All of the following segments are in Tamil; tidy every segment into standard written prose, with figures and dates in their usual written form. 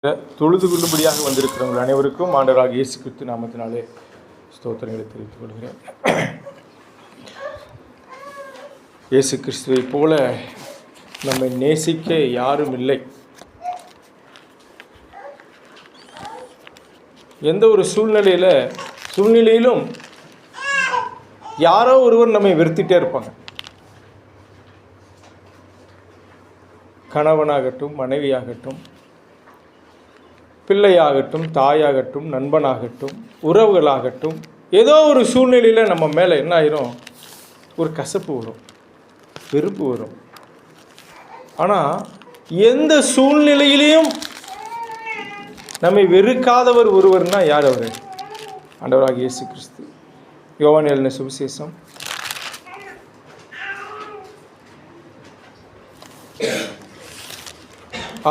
தொழுது கொள்ளும்படியாக வந்திருக்கிறவர்கள் அனைவருக்கும் ஆண்டவராக இயேசு கிறிஸ்து நாமத்தினாலே ஸ்தோத்திரங்களை தெரிவித்துக் கொள்கிறேன். இயேசு கிறிஸ்துவை போல நம்மை நேசிக்க யாரும் இல்லை. எந்த ஒரு சூழ்நிலையிலும் யாரோ ஒருவர் நம்மை வெறுத்துட்டே இருப்பாங்க. கணவனாகட்டும், மனைவியாகட்டும், பிள்ளையாகட்டும், தாயாகட்டும், நண்பனாகட்டும், உறவுகளாகட்டும், ஏதோ ஒரு சூழ்நிலையில் நம்ம மேலே என்ன ஆயிரும், ஒரு கசப்பு வரும், வெறுப்பு வரும். ஆனால் எந்த சூழ்நிலையிலையும் நம்மை வெறுக்காதவர் ஒருவர்னா யார்? அவர் ஆண்டவராகிய இயேசு கிறிஸ்து. யோவான் எழுதின சுவிசேஷம்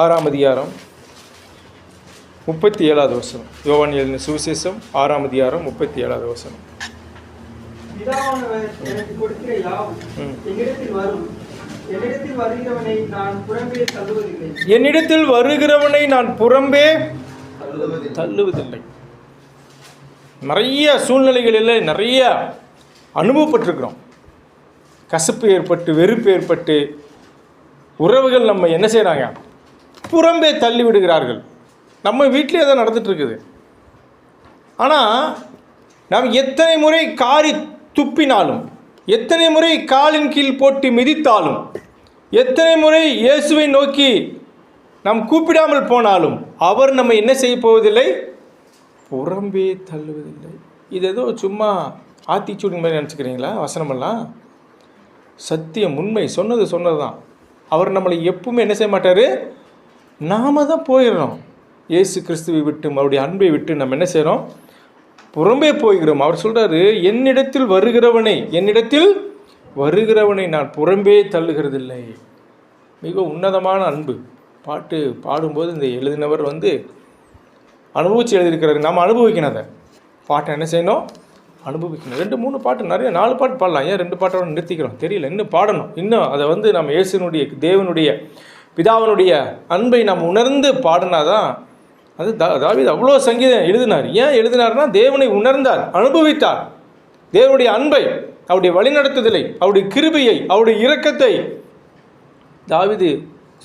6ஆம் அதிகாரம் 37வது வசனம். யோவான் எழுதின சுவிசேஷம் 6ஆம் அதிகாரம் 37வது வசனம். என்னிடத்தில் வருகிறவனை நான் புறம்பே தள்ளுவதில்லை. நிறைய சூழ்நிலைகளில் நிறைய அனுபவப்பட்டிருக்கிறோம். கசப்பு ஏற்பட்டு, வெறுப்பு ஏற்பட்டு, உறவுகள் நம்ம என்ன செய்கிறாங்க, புறம்பே தள்ளி விடுகிறார்கள். நம்ம வீட்டிலே தான் நடந்துகிட்ருக்குது. ஆனால் நாம் எத்தனை முறை காரி துப்பினாலும், எத்தனை முறை காலின் கீழ் போட்டு மிதித்தாலும், எத்தனை முறை இயேசுவை நோக்கி நாம் கூப்பிடாமல் போனாலும் அவர் நம்ம என்ன செய்ய போவதில்லை, புறம்பே தள்ளுவதில்லை. இது ஏதோ சும்மா ஆத்திச்சூடி மாதிரி நினச்சிக்கிறீங்களா? வசனமெல்லாம் சத்தியம், உண்மை, சொன்னது தான். அவர் நம்மளை எப்பவுமே என்ன செய்ய மாட்டார், நாம தான் போயிடுறோம். இயேசு கிறிஸ்துவை விட்டு, அவருடைய அன்பை விட்டு நம்ம என்ன செய்கிறோம், புறம்பே போய்கிறோம். அவர் சொல்கிறாரு, என்னிடத்தில் வருகிறவனை நான் புறம்பே தள்ளுகிறதில்லை. மிக உன்னதமான அன்பு. பாட்டு பாடும்போது இந்த எழுதினவர் அனுபவித்து எழுதியிருக்கிறாரு. நாம் அனுபவிக்கணும். அதை பாட்டை என்ன செய்யணும், அனுபவிக்கணும். 2-3 பாட்டு, நிறைய 4 பாட்டு பாடலாம். ஏன் 2 பாட்டோட நிறுத்திக்கிறோம் தெரியல. இன்னும் பாடணும். இன்னும் அதை நம்ம இயேசுனுடைய, தேவனுடைய, பிதாவினுடைய அன்பை நாம் உணர்ந்து பாடினாதான். அது தாவீது அவ்வளோ சங்கீதம் எழுதினார். ஏன் எழுதினார்னா, தேவனை உணர்ந்தார், அனுபவித்தார். தேவனுடைய அன்பை, அவருடைய வழிநடத்துதலை, அவருடைய கிருபையை, அவருடைய இரக்கத்தை தாவீது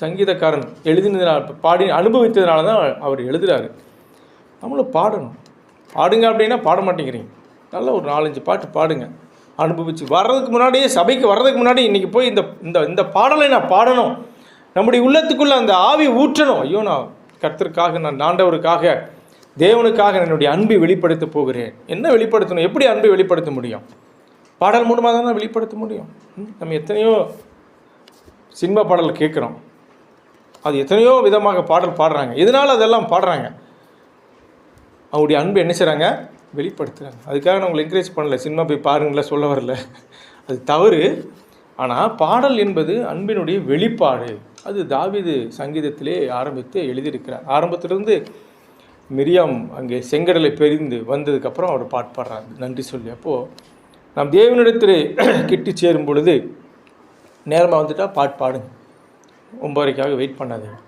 சங்கீதக்காரன் எழுதினதுனால, பாடி அனுபவித்ததுனால தான் அவர் எழுதுகிறாரு. நம்மளும் பாடணும். பாடுங்க அப்படின்னா பாட மாட்டேங்கிறீங்க. நல்லா ஒரு 4-5 பாட்டு பாடுங்க. அனுபவித்து வர்றதுக்கு முன்னாடியே, சபைக்கு வர்றதுக்கு முன்னாடி இன்றைக்கி போய் இந்த பாடலை நான் பாடணும். நம்முடைய உள்ளத்துக்குள்ளே அந்த ஆவி ஊற்றணும். ஐயோ, நான் கர்த்தருக்காக, நான் ஆண்டவருக்காக, தேவனுக்காக என்னுடைய அன்பை வெளிப்படுத்த போகிறேன். என்ன வெளிப்படுத்தணும், எப்படி அன்பை வெளிப்படுத்த முடியும்? பாடல் மூலமாக தான் வெளிப்படுத்த முடியும். நம்ம எத்தனையோ சினிமா பாடல் கேட்குறோம். அது எத்தனையோ விதமாக பாடல் பாடுறாங்க. இதனால் அதெல்லாம் பாடுறாங்க. அவருடைய அன்பு என்ன செய்கிறாங்க, வெளிப்படுத்துகிறாங்க. அதுக்காக நான் உங்களை என்கரேஜ் பண்ணல, சினிமா போய் பாருங்கள சொல்ல வரல, அது தவறு. ஆனால் பாடல் என்பது அன்பினுடைய வெளிப்பாடு. அது தாவீது சங்கீதத்திலே ஆரம்பித்து எழுதியிருக்கிறார். ஆரம்பத்திலிருந்து மிரியாம் அங்கே செங்கடலை பெரிந்து வந்ததுக்கப்புறம் அவர் பாட்டு பாடுறாங்க, நன்றி சொல்லி. அப்போது நாம் தேவனிடத்தில் கிட்டி சேரும் பொழுது நேரமாக வந்துட்டால் பாட்டு பாடுங்க. 9:30க்காக வெயிட் பண்ணாதீங்க.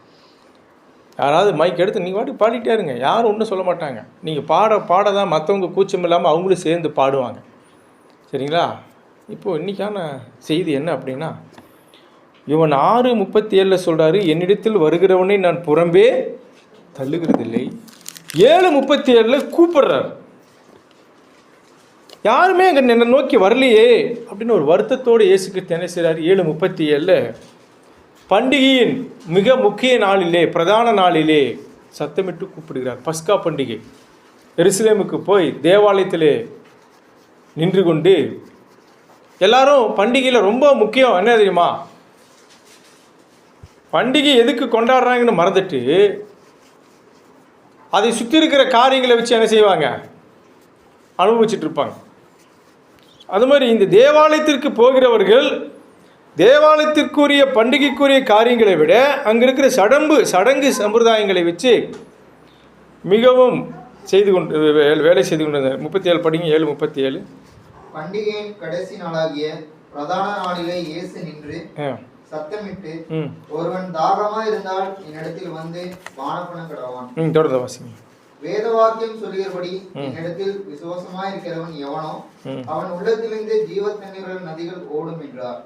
யாராவது மைக் எடுத்து நீங்கள் பாட்டு பாடிட்டே இருங்க. யாரும் ஒன்றும் சொல்ல மாட்டாங்க. நீங்கள் பாட தான் மற்றவங்க கூச்சம் இல்லாமல் அவங்களும் சேர்ந்து பாடுவாங்க. சரிங்களா? இப்போது இன்றைக்கான செய்தி என்ன அப்படின்னா, இவன் 6:37 சொல்கிறாரு, என்னிடத்தில் வருகிறவனை நான் புறம்பே தள்ளுகிறதில்லை. 7:37 கூப்பிடுறார். யாருமே அங்கே என்னை நோக்கி வரலையே அப்படின்னு ஒரு வருத்தத்தோடு இயேசு கிறிஸ்து என்ன செய்கிறார், 7:37 பண்டிகையின் மிக முக்கிய நாளிலே, பிரதான நாளிலே சத்தமிட்டு கூப்பிடுகிறார். பஸ்கா பண்டிகை. எருசலேமுக்கு போய் தேவாலயத்திலே நின்று கொண்டு எல்லாரும் பண்டிகையில் ரொம்ப முக்கியம் என்ன தெரியுமா, பண்டிகை எதுக்கு கொண்டாடுறாங்கன்னு மறந்துட்டு அதை சுற்றி இருக்கிற காரியங்களை வச்சு என்ன செய்வாங்க, அனுபவிச்சுட்டு இருப்பாங்க. அது மாதிரி இந்த தேவாலயத்திற்கு போகிறவர்கள் தேவாலயத்திற்குரிய பண்டிகைக்குரிய காரியங்களை விட அங்கே இருக்கிற சடங்கு சம்பிரதாயங்களை வச்சு மிகவும் வேலை செய்து கொண்டிருந்தார். 37 படிங்க. 7:37. பண்டிகையின் கடைசி நாளாகிய பிரதான நாளிலே இயேசு நின்று சத்தமிட்டு, ஒருவன் தாகமா இருந்தால் என்னிடத்தில் வந்து பானம் பண்ண கடவான். தொடர்ந்து வாசிங்க. வேத வாக்கியம் சொல்லுகிறபடி என்னிடத்தில் விசுவாசமாய் இருக்கிறவன் எவனோ அவன் உள்ளத்திலிருந்து ஜீவ தண்ணீர்கள் நதிகள் ஓடும் என்றார்.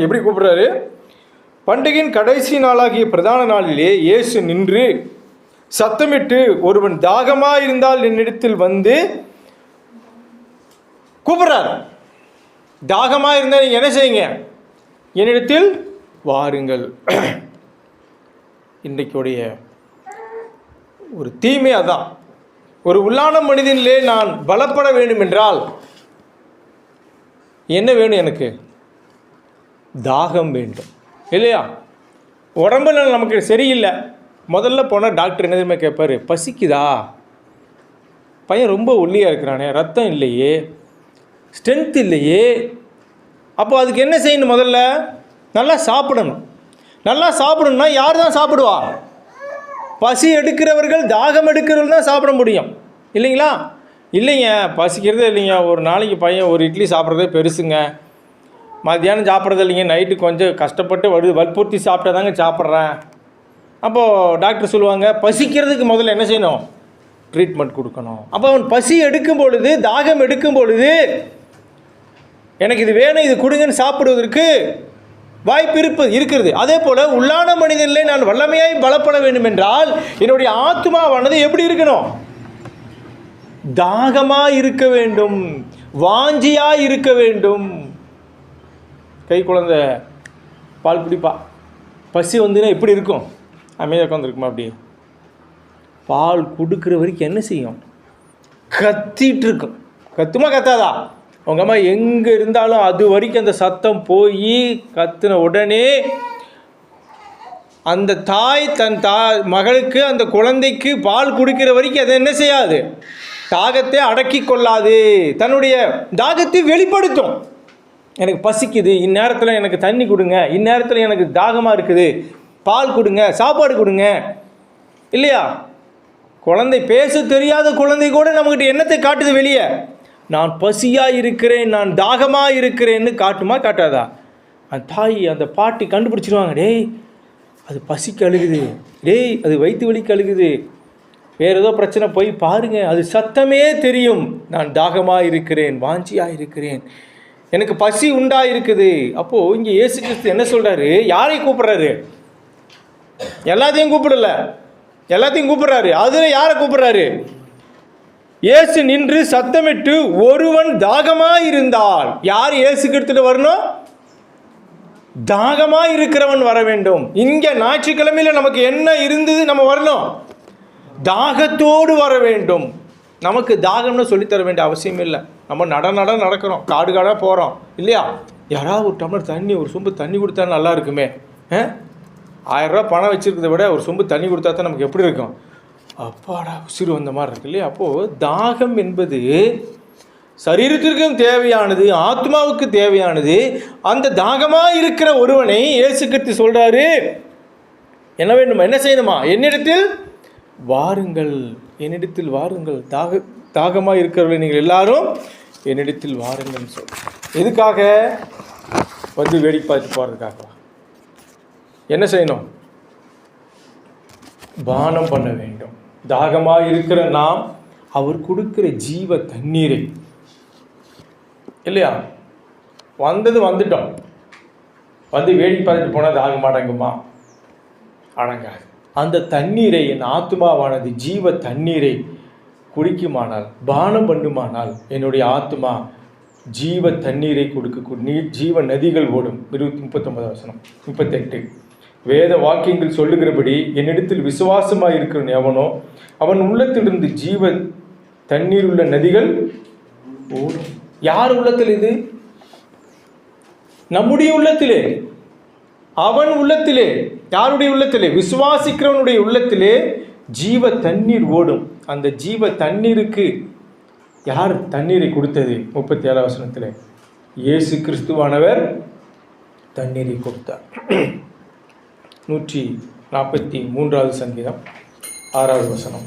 எப்படி கூப்பிடுறாரு? பண்டிகையின் கடைசி நாளாகிய பிரதான நாளிலே இயேசு நின்று சத்தமிட்டு, ஒருவன் தாகமா இருந்தால் என்னிடத்தில் வந்து கூப்பிடுறார். தாகமா இருந்தால் நீங்க என்ன செய்யுங்க? என்னிடத்தில் வாருங்கள். இன்றைக்குடைய ஒரு தீமை அதான். ஒரு உள்ளான மனிதனிலே நான் பலப்பட வேண்டும் என்றால் என்ன வேணும்? எனக்கு தாகம் வேண்டும், இல்லையா? உடம்புல நமக்கு சரியில்லை. முதல்ல போனால் டாக்டர் என்ன தெரியுமா கேட்பார்? பசிக்குதா? பையன் ரொம்ப ஒல்லியாக இருக்கிறானே, ரத்தம் இல்லையே, ஸ்ட்ரென்த் இல்லையே. அப்போ அதுக்கு என்ன செய்யணும்? முதல்ல நல்லா சாப்பிடணும். நல்லா சாப்பிடணும்னா யார் தான் சாப்பிடுவா? பசி எடுக்கிறவர்கள், தாகம் எடுக்கிறவர்கள் தான் சாப்பிட முடியும், இல்லைங்களா? இல்லைங்க, பசிக்கிறதே இல்லைங்க. ஒரு நாளைக்கு பையன் ஒரு இட்லி சாப்பிட்றதே பெருசுங்க. மத்தியானம் சாப்பிட்றது இல்லைங்க, நைட்டு கொஞ்சம் கஷ்டப்பட்டு வற்புறுத்தி சாப்பிட்டா தாங்க சாப்பிட்றேன். அப்போது டாக்டர் சொல்லுவாங்க, பசிக்கிறதுக்கு முதல்ல என்ன செய்யணும்? ட்ரீட்மெண்ட் கொடுக்கணும். அப்போ அவன் பசி எடுக்கும் பொழுது, தாகம் எடுக்கும் பொழுது, எனக்கு இது வேணும், இது கொடுங்கன்னு சாப்பிடுவதற்கு வாய்ப்பு இருக்கிறது. அதே போல் உள்ளான மனிதனிலே நான் வல்லமையாய் பலப்பட வேண்டும் என்றால் என்னுடைய ஆத்மாவானது எப்படி இருக்கணும்? தாகமாக இருக்க வேண்டும், வாஞ்சியாக இருக்க வேண்டும். கை குழந்தை பால் குடிப்பா, பசி வந்துன்னா எப்படி இருக்கும்? அமைதியாக உட்காந்துருக்குமா? அப்படி பால் கொடுக்குற வரைக்கும் என்ன செய்யும்? கத்திட்டு இருக்கும். கத்துமா கத்தாதா? உங்கள் அம்மா எங்கே இருந்தாலும் அது வரைக்கும் அந்த சத்தம் போய் கத்துன உடனே அந்த தாய் தன் மகளுக்கு, அந்த குழந்தைக்கு பால் குடிக்கிற வரைக்கும் அதை என்ன செய்யாது? தாகத்தை அடக்கி கொள்ளாது. தன்னுடைய தாகத்தை வெளிப்படுத்தும். எனக்கு பசிக்குது, இந்நேரத்தில் எனக்கு தண்ணி கொடுங்க, இந்நேரத்தில் எனக்கு தாகமாக இருக்குது, பால் கொடுங்க, சாப்பாடு கொடுங்க, இல்லையா? குழந்தை பேச தெரியாத குழந்தை கூட நம்மகிட்ட என்னத்தை காட்டுது? வெளியே நான் பசியாக இருக்கிறேன், நான் தாகமாக இருக்கிறேன்னு காட்டுமா காட்டாதா? அந்த தாய், அந்த பாட்டி கண்டுபிடிச்சிருவாங்க. டேய், அது பசிக்கு அழுகுது, டேய் அது வயிற்று வலிக்கு அழுகுது, வேறு ஏதோ பிரச்சனை, போய் பாருங்க, அது சத்தமே தெரியும். நான் தாகமாக இருக்கிறேன், வாஞ்சியாக இருக்கிறேன், எனக்கு பசி உண்டாக இருக்குது. அப்போது இங்கே இயேசு கிறிஸ்து என்ன சொல்கிறாரு? யாரை கூப்பிட்றாரு? எல்லாத்தையும் கூப்பிடல, எல்லாத்தையும் கூப்பிட்றாரு. அதில் யாரை கூப்பிட்றாரு? இயேசு நின்று சத்தமிட்டு, ஒருவன் தாகமாக இருந்தால். யார் இயேசு கிறிஸ்துவிட்ட வரணும்? தாகமாக இருக்கிறவன் வர வேண்டும். இங்கே ஞாயிற்றுக்கிழமையில் நமக்கு என்ன இருந்தது? நம்ம வரணும், தாகத்தோடு வர வேண்டும். நமக்கு தாகம்னு சொல்லித்தர வேண்டிய அவசியம் இல்லை. நம்ம நடக்கிறோம், காடு காடாக போகிறோம், இல்லையா? யாராவது ஒரு டம்ளர் தண்ணி, ஒரு சொம்பு தண்ணி கொடுத்தா நல்லா இருக்குமே. 1000 ரூபா பணம் வச்சுருக்கிறத விட ஒரு சொம்பு தண்ணி கொடுத்தா தான் நமக்கு எப்படி இருக்கும்? அப்பாடா, உசிறு வந்த மாதிரி இருக்கு, இல்லையா? அப்போது தாகம் என்பது சரீரத்திற்கும் தேவையானது, ஆத்மாவுக்கு தேவையானது. அந்த தாகமாக இருக்கிற ஒருவனை இயேசு கிறிஸ்து சொல்கிறாரு, என்ன வேண்டுமா? என்ன செய்யணுமா? என்னிடத்தில் வாருங்கள், என்னிடத்தில் வாருங்கள். தாகமாக இருக்கிறவர்கள் நீங்கள் எல்லாரும் என்னிடத்தில் வாருங்கள்னு சொல்கிறேன். எதுக்காக? வந்து வேடிக்கை பார்த்து போகிறதுக்காக. என்ன செய்யணும்? பானம் பண்ண வேண்டும். தாகமாக இருக்கிற நாம் அவர் கொடுக்கிற ஜீவ தண்ணீரை, இல்லையா? வந்துட்டோம், வந்து வேடிக்கை பார்த்துட்டு போனால் தாகம் அடங்குமா? அடங்காது. அந்த தண்ணீரை, என் ஆத்மாவானது ஜீவ தண்ணீரை குடிக்குமானால், பானம் பண்ணுமானால், என்னுடைய ஆத்மா ஜீவ தண்ணீரை கொடுக்க ஜீவ நதிகள் ஓடும். 39 வசனம் 38. வேத வாக்கியங்கள் சொல்லுகிறபடி என்னிடத்தில் விசுவாசமாக இருக்கிறவன் எவனோ அவன் உள்ளத்திலிருந்து ஜீவ தண்ணீர் உள்ள நதிகள் ஓடும். யார் உள்ளத்தில்? இது நம்முடைய உள்ளத்திலே, அவன் உள்ளத்திலே. யாருடைய உள்ளத்திலே? விசுவாசிக்கிறவனுடைய உள்ளத்திலே ஜீவ தண்ணீர் ஓடும். அந்த ஜீவ தண்ணீருக்கு யார் தண்ணீரை கொடுத்தது? 37 வசனத்தில் இயேசு கிறிஸ்துவானவர் தண்ணீரை கொடுத்தார். 143வது சங்கீதம் 6வது வசனம்.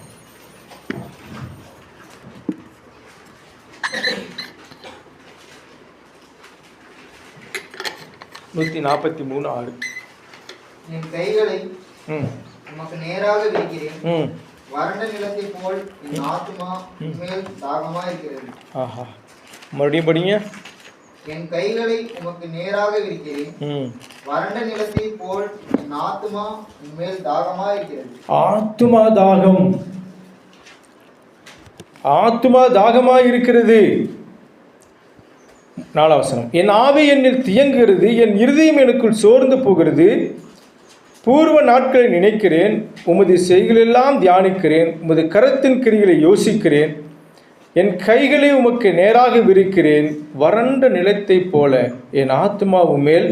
143:6. என் கைகளை ம் உமக்கு நேராக விரிக்கிறேன். ம் வறண்ட நிலத்தை போல் என் ஆத்துமா மேல் தாகமா இருக்கிறது. ஆஹா, மறுபடியும் படிங்க. என் கைகளை உமக்கு நேராக விரிக்கிறேன். ம் வறண்ட நிலத்தை போல் என் ஆத்துமா மேல் தாகமா இருக்கிறது. ஆத்துமா தாகம், ஆத்துமா தாகமாய் இருக்கிறது. 4 வசனம். என் ஆவி என்னில் தியங்குகிறது, என் இருதயம் எனக்குள் சோர்ந்து போகிறது. பூர்வ நாட்களை நினைக்கிறேன், உமது செய்களெல்லாம் தியானிக்கிறேன், உமது கரத்தின் கிரிகளை யோசிக்கிறேன். என் கைகளை உமக்கு நேராக விரிக்கிறேன், வறண்ட நிலத்தைப் போல என் ஆத்மா உம்மேல்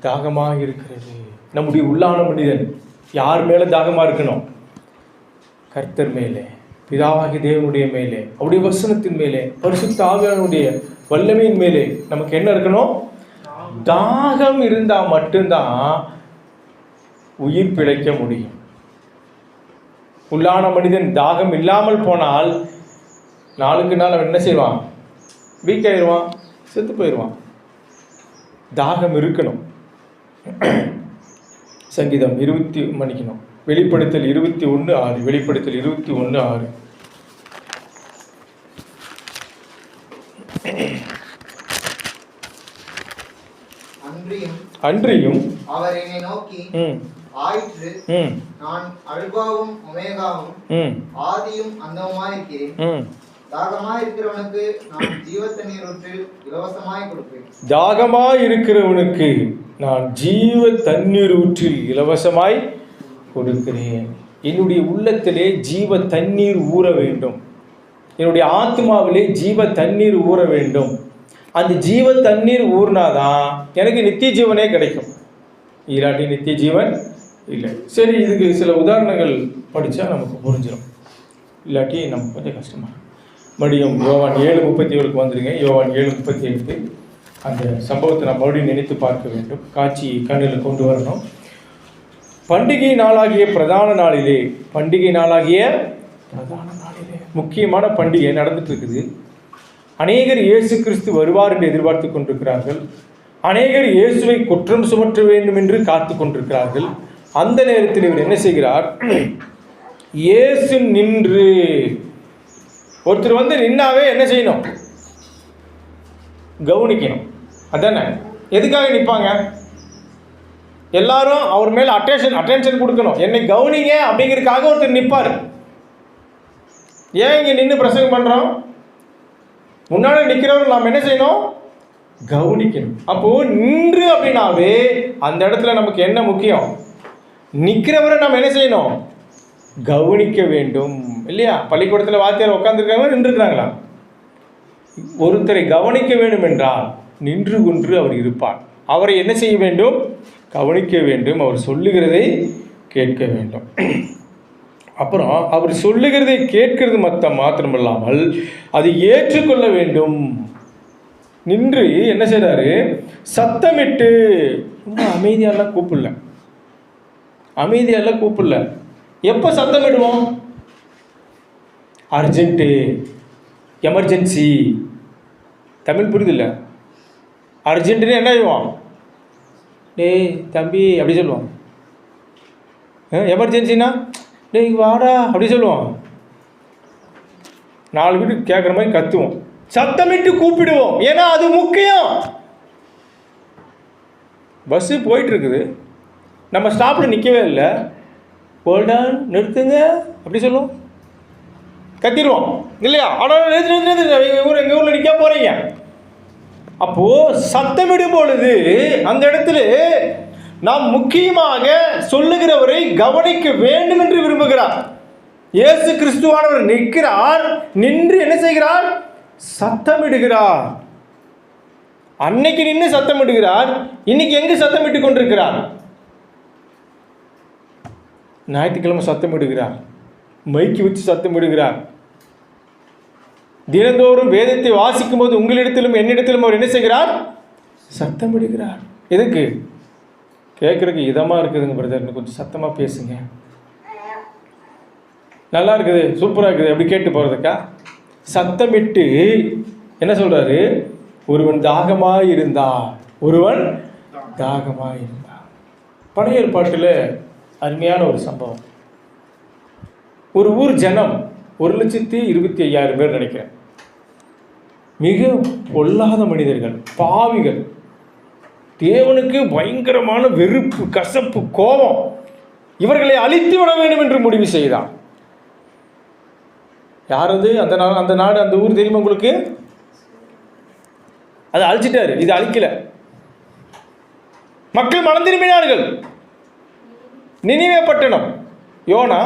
தாகமாக இருக்கிறது. நம்முடைய உள்ளான மனிதன் யார் மேலே தாகமாக இருக்கணும்? கர்த்தர் மேலே, பிதாவாகிய தேவனுடைய மேலே, அவருடைய வசனத்தின் மேலே, பரிசுத்த ஆவியானுடைய வல்லமையின் மேலே நமக்கு என்ன இருக்கணும்? தாகம் இருந்தால் மட்டும்தான் உயிர் பிழைக்க முடியும். உள்ளான மனிதன் தாகம் இல்லாமல் போனால் நாளுக்கு நாள் அவன் என்ன செய்வான்? வீக் ஆயிடுவான், செத்து போயிடுவான். தாகம் இருக்கணும். சங்கீதம் 20 மன்னிக்கணும், வெளிப்படுத்தல் 21:6. வெளிப்படுத்தல் 21:6. அன்றியும் அவர் என்னை நோக்கி, ஆயிற்று, நான் அல்பாவும் ஒமேகாவும் ஆதியும் அந்தமுமாய் இருக்கிறேன். தாகமாய் இருக்கிறவனுக்கு நான் ஜீவ தண்ணீர் ஊற்றில் இலவசமாய் கொடுப்பேன். தாகமாய் இருக்கிறவனுக்கு நான் ஜீவ தண்ணீர் ஊற்றில் இலவசமாய் கொடுக்கிறேன். என்னுடைய உள்ளத்திலே ஜீவ தண்ணீர் ஊற வேண்டும். என்னுடைய ஆத்மாவிலே ஜீவ தண்ணீர் ஊற வேண்டும். அந்த ஜீவ தண்ணீர் ஊறினாதான் எனக்கு நித்திய ஜீவனே கிடைக்கும். இல்லாட்டி நித்திய ஜீவன் இல்லை. சரி, இதுக்கு சில உதாரணங்கள் படித்தா நமக்கு புரிஞ்சிடும். இல்லாட்டி நமக்கு கொஞ்சம் கஷ்டமாக. மறுபடியும் யோவான் 7:37 வந்துடுங்க. யோவான் 7:38. அந்த சம்பவத்தை நான் மறுபடியும் நினைத்து பார்க்க வேண்டும். காட்சி கண்ணில் கொண்டு வரணும். பண்டிகை நாளாகிய பிரதான நாளிலே, பண்டிகை நாளாகிய பிரதான நாளிலே முக்கியமான பண்டிகை நடந்துட்டு இருக்குது. அநேகர் இயேசு கிறிஸ்து வருவார் என்று எதிர்பார்த்து கொண்டிருக்கிறார்கள். அநேகர் இயேசுவை குற்றம் சுமற்ற வேண்டும் என்று காத்து கொண்டிருக்கிறார்கள். அந்த நேரத்தில் இவர் என்ன செய்கிறார்? இயேசு நின்று, ஒருத்தர் வந்து நின்னாவே என்ன செய்யணும்? கவனிக்கணும். அதானே? எதுக்காக நிற்பாங்க? எல்லாரும் அவர் மேல அட்டென்ஷன் கொடுக்கணும். என்னை கவனிங்க அப்படிங்கிறதுக்காக ஒருத்தர் நிற்பார். ஏன் இங்கே நின்று பிரசங்கம் பண்ணுறோம்? முன்னாடி நிற்கிறவர் நாம் என்ன செய்யணும்? கவனிக்கணும். அப்போது நின்று அப்படின்னாவே அந்த இடத்துல நமக்கு என்ன முக்கியம்? நிற்கிறவரை நம்ம என்ன செய்யணும்? கவனிக்க வேண்டும், இல்லையா? பள்ளிக்கூடத்தில் வாத்தியார் உட்காந்துருக்காங்களா, நின்றுருக்கிறாங்களா? ஒருத்தரை கவனிக்க வேண்டும் என்றால் நின்று கொன்று அவர் இருப்பார். அவரை என்ன செய்ய வேண்டும்? கவனிக்க வேண்டும். அவர் சொல்லுகிறதை கேட்க வேண்டும். அப்புறம் அவர் சொல்லுகிறதை கேட்கிறது மாத்திரமில்லாமல் அதை ஏற்றுக்கொள்ள வேண்டும். நின்று என்ன செய்றாரு? சத்தமிட்டு, ரொம்ப அமைதியாலாம் கூப்பிடல, அமைதியாலாம் கூப்பிடல. எப்போ சத்தமிடுவோம்? Urgent, emergency. தமிழ் புரியுதில்ல? அர்ஜென்ட்டுன்னு என்ன செய்வான்? டேய் தம்பி அப்படி சொல்லுவான். எமர்ஜென்சினா டேய் வாடா அப்படி சொல்லுவான். 4 வீட்டுக்கு கேட்குற மாதிரி கத்துவோம், சத்தமிட்டு கூப்பிடுவோம். ஏன்னா அது முக்கியம். பஸ்ஸு போயிட்டுருக்குது, நம்ம ஸ்டாப்பில் நிற்கவே இல்லை, ஹோல்டான் நிறுத்துங்க அப்படி சொல்லுவோம், கத்திடுவோம் இல்லையா? ஆனால் எங்கள் ஊரில் நிற்க போகிறீங்க. அப்போது சத்தமிடும் பொழுது அந்த இடத்துல நாம் முக்கியமாக சொல்லுகிறவரை கவனிக்க வேண்டும் என்று விரும்புகிறார். இயேசு கிறிஸ்துவானவர் நிற்கிறார், நின்று என்ன செய்கிறார்? சத்தமிடுகிறார். அன்னைக்கு நின்று சத்தமிடுகிறார், இன்னைக்கு எங்கு சத்தமிட்டு கொண்டிருக்கிறார்? ஞாயிற்றுக்கிழமை சத்தமிடுகிறார், மைக்கு வச்சு சத்தமிடுகிறார். தினந்தோறும் வேதத்தை வாசிக்கும் போது உங்களிடத்திலும் என்னிடத்திலும் அவர் என்ன செய்கிறார்? சத்தமிடுகிறார். எதுக்கு? கேட்குறதுக்கு இதமாக இருக்குதுங்க பிரதர், கொஞ்சம் சத்தமாக பேசுங்க, நல்லா இருக்குது, சூப்பராக இருக்குது அப்படி கேட்டு போகிறதுக்கா? சத்தமிட்டு என்ன சொல்கிறாரு? ஒருவன் தாகமாக இருந்தால், ஒருவன் தாகமாயிருந்தான். பழைய ஏற்பாட்டில் அருமையான ஒரு சம்பவம். ஒரு ஊர் ஜனம் 1,25,000 பேர் நினைக்கிறேன். மிக பொல்லாத மனிதர்கள், பாவிகள், தேவனுக்கு பயங்கரமான வெறுப்பு, கசப்பு, கோபம். இவர்களை அழித்து விட வேண்டும் என்று முடிவு செய்தான். யாரது அந்த நாடு, அந்த ஊர் தெரியுமா உங்களுக்கு? அதை அழிச்சிட்டாரு, இது அழிக்கல. மக்கள் மனம் திரும்பினார்கள். நினிவே பட்டணம். யோனா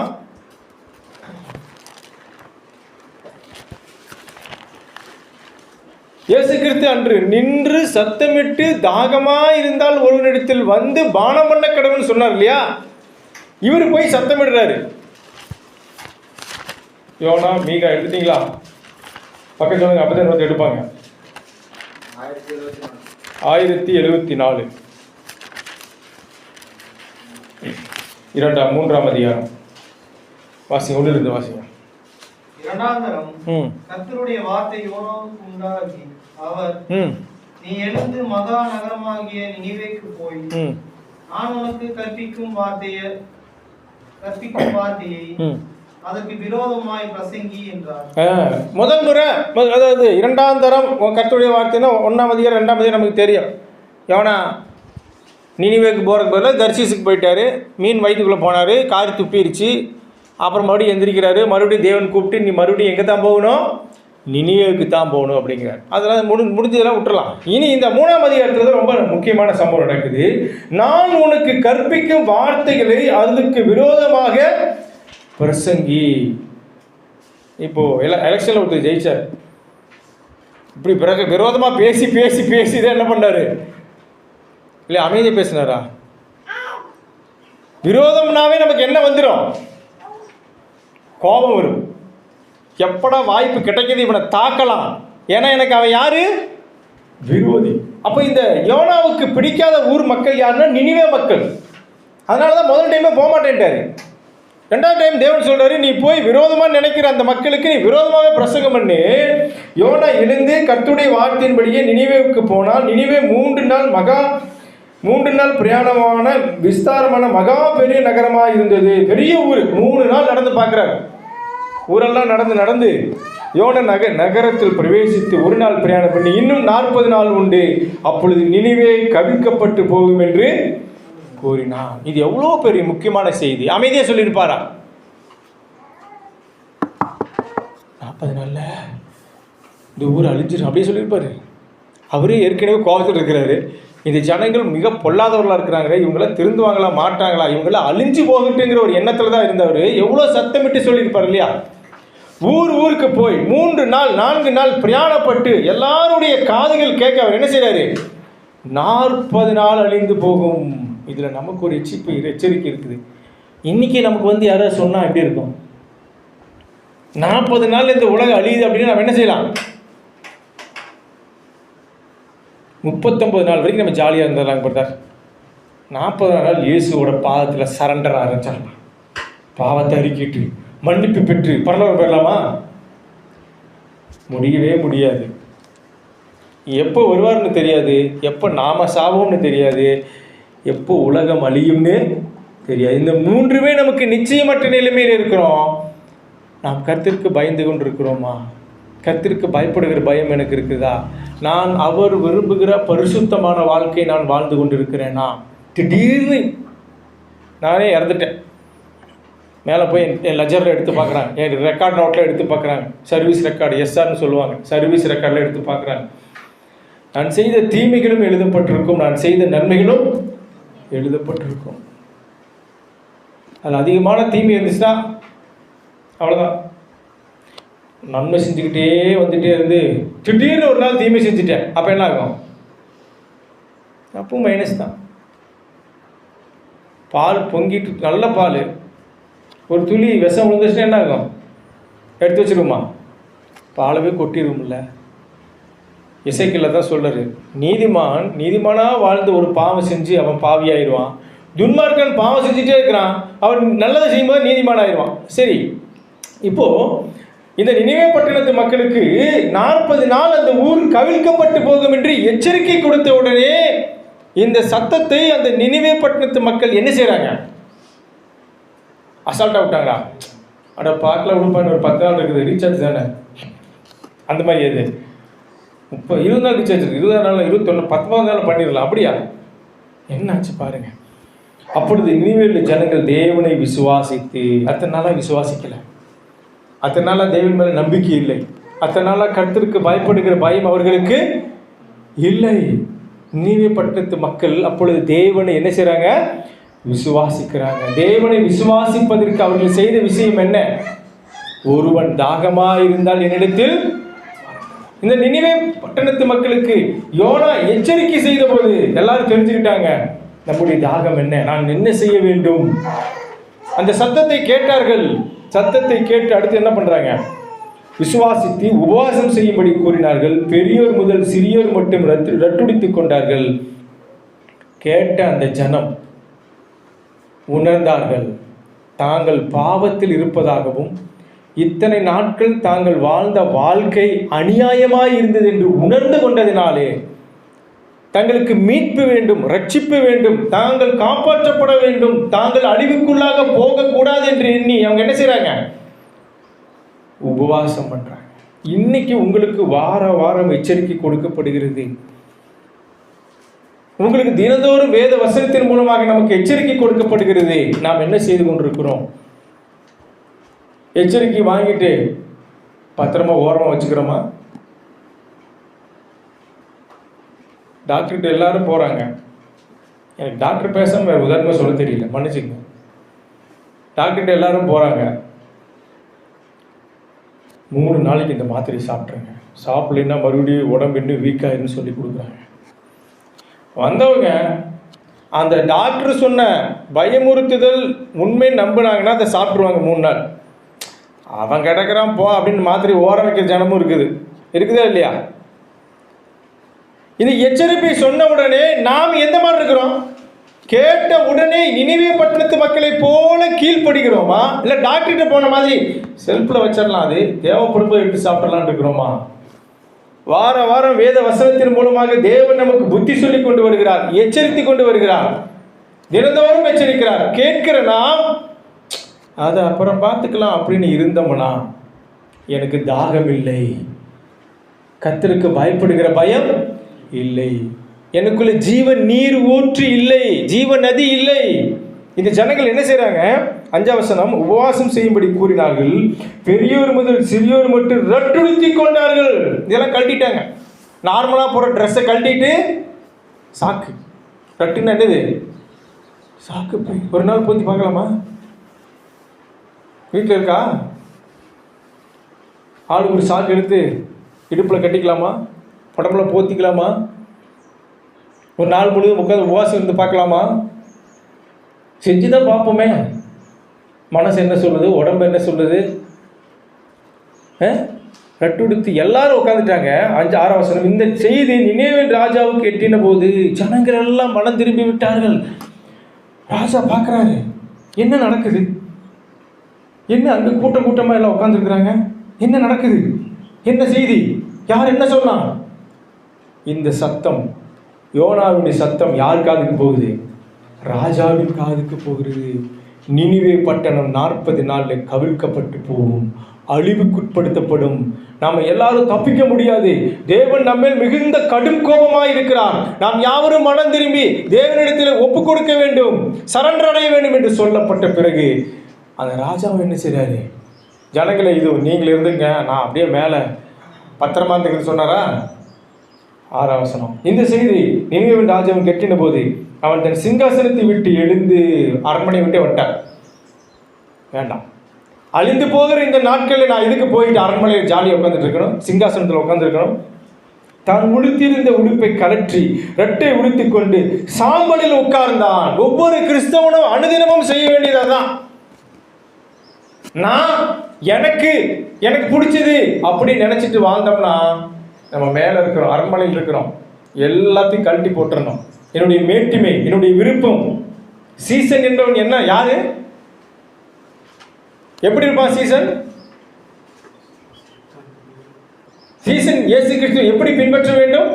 இயேசு கிறிஸ்து அன்று நின்று சத்தமிட்டு தாகமாயிருந்தால் ஒருவனிடத்தில் வந்து பானம் பண்ண கடவுள்னு சொன்னார் இல்லையா? இவர் போய் சத்தமிடுறாரு. யோனா மீகா எடுத்தீங்களா? பக்கம் சொல்லுங்க, அப்பதான் வந்து எடுப்பாங்க. 1074 3ஆம் அதிகாரம் வாசிங்க. 1 வாசிங்க. 2ஆம் தரம் கர்த்தருடைய வார்த்தை யோனாவுக்கு உண்டாகி, அவர், நீ எழுந்து மகா நகரமாகிய நினிவேக்கு போய் நான் உனக்கு கற்பிக்கும் வார்த்தையை அதற்கு விரோதமாய் பிரசங்கி என்றார். முதல் முறை, அதாவது 2ஆம் தரம் கர்த்தருடைய வார்த்தைன்னா 1ஆம் அதிகாரம் 2ஆம் அதிகாரம் நமக்கு தெரியும். யோனா நினிவேக்கு போகிறதுக்கு பதிலாக தர்ஷீஸுக்கு போயிட்டார். மீன் வயிற்றுக்குள்ளே போனார், காரி துப்பிடுச்சு. அப்புறம் மறுபடியும் எந்திரிக்கிறாரு. மறுபடியும் தேவன் கூப்பிட்டு, நீ மறுபடியும் எங்கே தான் போகணும்? நினிவேக்கு தான் போகணும் அப்படிங்கிறார். அதெல்லாம் முடிஞ்சதெல்லாம் விட்டுறலாம். இனி இந்த 3ஆம் அதிகாரத்தில் ரொம்ப முக்கியமான சம்பவம் நடக்குது. நான் உனக்கு கற்பிக்கும் வார்த்தைகளை அதுக்கு விரோதமாக பிரசங்கி. இப்போது எலெக்ஷனில் ஒருத்தர் ஜெயிச்சார். இப்படி பிறகு விரோதமாக பேசி பேசி பேசி தான் என்ன பண்ணார்? இல்லை அமைதியாக பேசினாரா? விரோதம்னாவே நமக்கு என்ன வந்துடும்? கோபம் வரும். எப்படா வாய்ப்பு கிடைக்கிது இவனை தாக்கலாம், ஏன்னா எனக்கு அவன் யாரு? விரோதி. அப்போ இந்த யோனாவுக்கு பிடிக்காத ஊர் மக்கள் யாருன்னா நினிவே மக்கள். அதனால தான் முதல் டைமே போக மாட்டேன்ட்டாரு. 2ஆம் டைம் தேவன் சொல்றாரு, நீ போய் விரோதமாக நினைக்கிற அந்த மக்களுக்கு நீ விரோதமாகவே பிரசங்கம் பண்ணு. யோனா எழுந்து கர்த்தருடைய வார்த்தையின்படியே நினிவேவுக்கு போனால், நினிவே 3 நாள் பிரயாணமான விஸ்தாரமான மகா பெரிய நகரமாக இருந்தது. பெரிய ஊர். 3 நாள் நடந்து பார்க்குறாரு. ஊரெல்லாம் நடந்து யோனா நகரத்தில் பிரவேசித்து 1 நாள் பிரயாணம் பண்ணி இன்னும் 40 நாள் உண்டு, அப்பொழுது நினிவே கவிழ்க்கப்பட்டு போகும் என்று கூறினான். இது எவ்வளோ பெரிய முக்கியமான செய்தி. அமைதியாக சொல்லியிருப்பாரா? 40 நாள்ல இந்த ஊர் அழிஞ்சிடும் அப்படியே சொல்லியிருப்பாரு. அவரே ஏற்கனவே கோபத்தில் இருக்கிறாரு. இந்த ஜனங்கள் மிக பொல்லாதவர்களாக இருக்கிறாங்க, இவங்களாம் திருந்துவாங்களா மாட்டாங்களா, இவங்களாம் அழிஞ்சு போகட்டுங்கிற ஒரு எண்ணத்தில் தான் இருந்தவர். எவ்வளோ சத்தமிட்டு சொல்லியிருப்பார் இல்லையா? ஊருக்கு போய் 3 நாள் 4 நாள் பிரயாணப்பட்டு எல்லாருடைய காதுகள் கேட்க அவர் என்ன செய்கிறாரு? 40 நாள் அழிந்து போகும். இதில் நமக்கு ஒரு எச்சரிக்கை இருக்குது. இன்றைக்கி நமக்கு யாராவது சொன்னால் எப்படி இருக்கும்? 40 நாள் இந்த உலகம் அழியுது அப்படின்னு நம்ம என்ன செய்யலாம்? 39 நாள் வரைக்கும் நம்ம ஜாலியாக இருந்துடலாங்க பிரதர். 40 நாள் இயேசுவோட பாதத்தில் சரண்டர் ஆரம்பிச்சிடலாம். பாவத்தை அறிக்கிட்டு மன்னிப்பு பெற்று பரலோகம் பெறலாமா? முடியவே முடியாது. எப்போ வருவார்னு தெரியாது, எப்போ நாம சாவோம்னு தெரியாது, எப்போ உலகம் அழியும்னு தெரியாது. இந்த 3மே நமக்கு நிச்சயமற்ற நிலைமையில் இருக்கிறோம். நாம் கர்த்தருக்கு பயந்து கொண்டு இருக்கிறோமா? கர்த்தருக்கு பயப்படுகிற பயம் எனக்கு இருக்குதா? நான் அவர் விரும்புகிற பரிசுத்தமான வாழ்க்கையை நான் வாழ்ந்து கொண்டு இருக்கிறேனா? திடீர்னு நானே இறந்துட்டேன், மேலே போய் என் லெஜரில் எடுத்து பார்க்குறாங்க, என் ரெக்கார்ட் நோட்டில் எடுத்து பார்க்குறாங்க, சர்வீஸ் ரெக்கார்டு எஸ்ஆர்னு சொல்லுவாங்க, சர்வீஸ் ரெக்கார்டில் எடுத்து பார்க்குறாங்க. நான் செய்த தீமைகளும் எழுதப்பட்டிருக்கும், நான் செய்த நன்மைகளும் எழுதப்பட்டிருக்கும். அதில் அதிகமான தீமை இருந்துச்சுன்னா அவ்வளோதான். நன்மை செஞ்சுக்கிட்டே வந்துகிட்டே இருந்து திடீர்னு ஒரு நாள் தீமை செஞ்சுட்டேன், அப்போ என்ன ஆகும்? அப்போ மைனஸ் தான். பால் பொங்கிட்டு நல்ல பால் ஒரு துளி விஷம் விழுந்துச்சுன்னா என்ன ஆகும்? எடுத்து வச்சுருமா? பாலவே கொட்டிடும்ல. இசைக்கில் தான் சொல்கிறாரு, நீதிமானாக வாழ்ந்து ஒரு பாவம் செஞ்சு அவன் பாவியாயிடுவான். துன்மார்க்கன் பாவம் செஞ்சுட்டே இருக்கிறான், அவன் நல்லதை செய்யும்போது நீதிமான் ஆயிடுவான். சரி, இப்போது இந்த நினிவே பட்டணத்து மக்களுக்கு 40 நாள் அந்த ஊர் கவிழ்க்கப்பட்டு போகும் என்று எச்சரிக்கை கொடுத்த உடனே இந்த சத்தத்தை அந்த நினிவே பட்டணத்து மக்கள் என்ன செய்கிறாங்க? அசால்ட்டாக விட்டாங்களா? அட பார்க்கல விடுப்பான்னு, ஒரு 10 நாள் இருக்குது, ரீசார்ஜ் தானே, அந்த மாதிரி எது 20 நாள் ரீசார்ஜ் இருக்குது, 20 நாள் 21 19 நாள் பண்ணிடலாம், அப்படியா? என்னாச்சு பாருங்க. அப்பொழுது நினிவேல ஜனங்கள் தேவனை விசுவாசித்து, அத்தனை நாளாக விசுவாசிக்கலை, அத்தனை நாளாக தேவன் மேலே நம்பிக்கை இல்லை, அத்தனை நாளாக கர்த்தருக்கு பயப்படுகிற பயம் அவர்களுக்கு இல்லை. நினிவே பட்டணத்து மக்கள் அப்பொழுது தேவனை என்ன செய்கிறாங்க? விசுவாசிக்கிறாங்க. தேவனை விசுவாசிப்பதற்கு அவர்கள் செய்த விஷயம் என்ன? ஒருவன் தாகமாக இருந்தால் என்னிடத்தில். இந்த நினிவே பட்டணத்து மக்களுக்கு யோனா எச்சரிக்கை செய்த போது எல்லாரும் தெரிஞ்சுக்கிட்டாங்க, நம்முடைய தாகம் என்ன, நான் என்ன செய்ய வேண்டும். அந்த சத்தத்தை கேட்டார்கள். சத்தத்தை கேட்டு அடுத்து என்ன பண்றாங்க? விசுவாசித்து உபவாசம் செய்யும்படி கூறினார்கள். பெரியோர் முதல் சிறியோர் மட்டும் ரட்டுடித்துக் கொண்டார்கள். கேட்ட அந்த ஜனம் உணர்ந்தார்கள், தாங்கள் பாவத்தில் இருப்பதாகவும் இத்தனை நாட்கள் தாங்கள் வாழ்ந்த வாழ்க்கை அநியாயமாய் இருந்தது என்று உணர்ந்து கொண்டதினாலே தங்களுக்கு மீட்பு வேண்டும், ரட்சிப்பு வேண்டும், தாங்கள் காப்பாற்றப்பட வேண்டும், தாங்கள் அழிவுக்குள்ளாக போகக்கூடாது என்று எண்ணி அவங்க என்ன செய்றாங்க? உபவாசம் பண்றாங்க. இன்னைக்கு உங்களுக்கு வார வாரம் எச்சரிக்கை கொடுக்கப்படுகிறது. உங்களுக்கு தினந்தோறும் வேத வசனத்தின் மூலமாக நமக்கு எச்சரிக்கை கொடுக்கப்படுகிறது. நாம் என்ன செய்து கொண்டிருக்கிறோம்? எச்சரிக்கை வாங்கிட்டு பத்திரமா ஓரமாக வச்சுக்கிறோமா? டாக்டர்கிட்ட எல்லாரும் போகிறாங்க. எனக்கு டாக்டர் பேசாமல் வேறு உதாரணமாக சொல்ல தெரியல, மன்னிச்சுங்க. டாக்டர்கிட்ட எல்லாரும் போகிறாங்க. 3 நாளைக்கு இந்த மாத்திரை சாப்பிட்ருங்க, சாப்பிட்லைன்னா மறுபடியும் உடம்பு இன்னும் வீக்காயிருன்னு சொல்லி கொடுக்குறாங்க. வந்தவங்க அந்த டாக்டர் சொன்ன பயமுறுத்துதல் உண்மை நம்பினாங்கன்னா அதை சாப்பிட்ருவாங்க 3 நாள். அவன் கிடக்கிறான் போ அப்படின்னு மாத்திரை ஓரம் வைக்கிற ஜனமும் இருக்குதா இல்லையா? இது எச்சரிப்பை சொன்ன உடனே நாம் எந்த மாதிரி இருக்கிறோம்? கேட்ட உடனே நினிவே பட்டணத்து மக்களை போல கீழ்ப்படுகிறோமா, இல்லை டாக்டர்கிட்ட போன மாதிரி செல்ஃபில் வச்சிடலாம், அது தேவைப்படும்போது எடுத்து சாப்பிடலான் இருக்கிறோமா? வார வாரம் வேத வசனத்தின் மூலமாக தேவன் நமக்கு புத்தி சொல்லி கொண்டு வருகிறார், எச்சரித்து கொண்டு வருகிறார், தினந்தோறும் எச்சரிக்கிறார். கேட்கிற நாம் அதை அப்புறம் பார்த்துக்கலாம் அப்படின்னு இருந்தோம்னா எனக்கு தாகம் இல்லை, கர்த்தருக்கு பயப்படுகிற பயம் இல்லை, எனக்குள்ள ஜீவ நீர் ஊற்று இல்லை, ஜீவ நதி இல்லை. இந்த ஜனங்கள் என்ன செய்றாங்க? 5ஆம் வசனம், உபவாசம் செய்யும்படி கூறினார்கள். பெரியோர் முதல் சிறியோர் மட்டும் ரட்டுடுத்திக் கொண்டார்கள். இதெல்லாம் கழட்டிட்டாங்க. நார்மலாக போகிற ட்ரெஸ்ஸை கழட்டிட்டு சாக்கு, ரட்டுன்னு என்னது? சாக்கு போய் ஒரு நாள் போத்தி பார்க்கலாமா? வீட்டில் இருக்கா? ஆளுக்கு ஒரு சாக்கு எடுத்து இடுப்பில் கட்டிக்கலாமா? உடம்புல போத்திக்கலாமா? ஒரு நாள் முழுவதும் உட்காந்து உபவாசம் இருந்து பார்க்கலாமா? செஞ்சு தான் பார்ப்போமே. மனசு என்ன சொல்லுது, உடம்பு என்ன சொல்லுது? ரட்டுடுத்து எல்லாரும் உட்காந்துட்டாங்க. 5-6 வசனம், இந்த செய்தி நினிவே ராஜாவுக்கு எட்டின போது ஜனங்கள் எல்லாம் மனம் திரும்பி விட்டார்கள். ராஜா பார்க்குறாரு, என்ன நடக்குது? என்ன அங்கே கூட்டமாக எல்லாம் உட்காந்துருக்குறாங்க, என்ன நடக்குது, என்ன செய்தி, யார் என்ன சொன்னான்? இந்த சத்தம், யோனாவின் சத்தம் யார் காதுக்கு போகுது? ராஜாவின் காதுக்கு போகிறது. நினிவே பட்டணம் 40 நாளில் கவிழ்க்கப்பட்டு போகும், அழிவுக்குட்படுத்தப்படும். நாம் எல்லாரும் தப்பிக்க முடியாது. தேவன் நம்மேல் மிகுந்த கடும் கோபமாக இருக்கிறார். நாம் யாவரும் மனம் திரும்பி தேவனிடத்தில் ஒப்பு கொடுக்க வேண்டும், சரண்டர் அடைய வேண்டும் என்று சொல்லப்பட்ட பிறகு அந்த ராஜாவை என்ன செய்றாரு? ஜனங்களை, இது நீங்கள் இருந்துங்க, நான் அப்படியே மேலே பத்திரமா இருந்துன்னு சொன்னாரா? 6ஆம் வசனம், இந்த செய்தி நினிவேவின் ராஜாவும் கெட்டின போது அவன் தன் சிங்காசனத்தை விட்டு எழுந்து அரண்மனை விட்டு விட்டான். வேண்டாம், அழிந்து போகிற இந்த நாட்களில் நான் இதுக்கு போயிட்டு அரண்மனையில் ஜாலியாக உட்காந்துட்டு இருக்கணும், சிங்காசனத்தில் உட்காந்துருக்கணும். தான் உடுத்திருந்த உடுப்பை கலற்றி ரெட்டை உடுத்தி கொண்டு சாம்பலில் உட்கார்ந்தான். ஒவ்வொரு கிறிஸ்தவனும் அனுதினமும் செய்ய வேண்டியதான். நான் எனக்கு பிடிச்சது அப்படின்னு நினைச்சிட்டு வாழ்ந்தோம்னா நம்ம மேலே இருக்கிறோம், அரண்மனையில் இருக்கிறோம், எல்லாத்தையும் கழட்டி போட்டுறணும். என்னுடைய மேட்டிமை, என்னுடைய விருப்பம். சீசன் என்றவன் என்ன, யாரு, எப்படி இருப்பான்? சீசன் இயேசு கிறிஸ்து எப்படி பின்பற்ற வேண்டும்?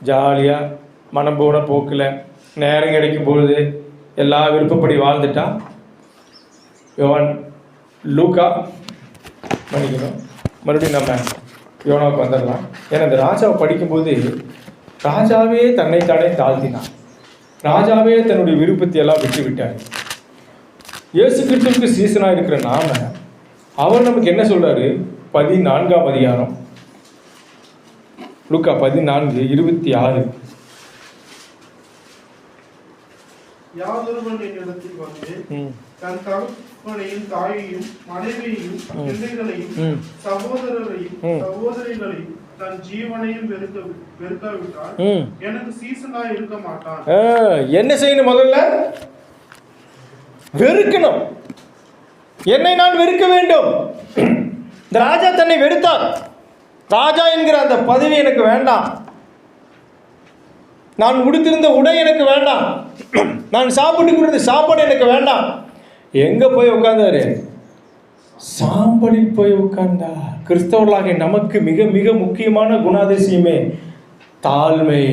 ஜாலியாக மனம் போன போக்கில் நேரம் கிடைக்கும் பொழுது எல்லா விருப்பப்படி வாழ்ந்துட்டா லூக்கா மன்னிக்கணும், மறுபடியும் நம்ம யோனாவுக்கு வந்துடலாம். ஏன்னா இந்த ராஜாவை படிக்கும்போது ராஜாவே தன்னைத்தானே தாழ்த்தினான். ராஜாவே தன்னுடைய விருப்பத்தை எல்லாம் விட்டு விட்டார். இயேசு கிறிஸ்துவுக்கு சீசனாக இருக்கிற நாம அவர் நமக்கு என்ன சொல்றாரு? 14ஆம் அதிகாரம் லூக்கா 14:26. யாதொருவன் என்னிடத்தில் வந்து தன் தகப்பனையும் தாயையும் மனைவியையும் பிள்ளைகளையும் சகோதரரையும் சகோதரிகளையும் தன் ஜீவனையும் வெறுக்காவிட்டால் எனக்கு சீசனா இருக்க மாட்டான். என்ன செய்யணும்? முதல்ல வெறுக்கணும். என்னை நான் வெறுக்க வேண்டும். இந்த ராஜா தன்னை வெறுத்தார். ராஜா என்கிற அந்த பதவி எனக்கு வேண்டாம். நான் உடுத்திருந்த உடை எனக்கு வேண்டாம். நான் சாப்பிட்டு கொடுத்த சாப்பாடு எனக்கு வேண்டாம். எங்க போய் உட்கார்ந்தாரு? சாம்பலில் போய் உட்கார்ந்தா. கிறிஸ்தவர்களாக நமக்கு மிக மிக முக்கியமான குணாதிசயமே தாழ்மை.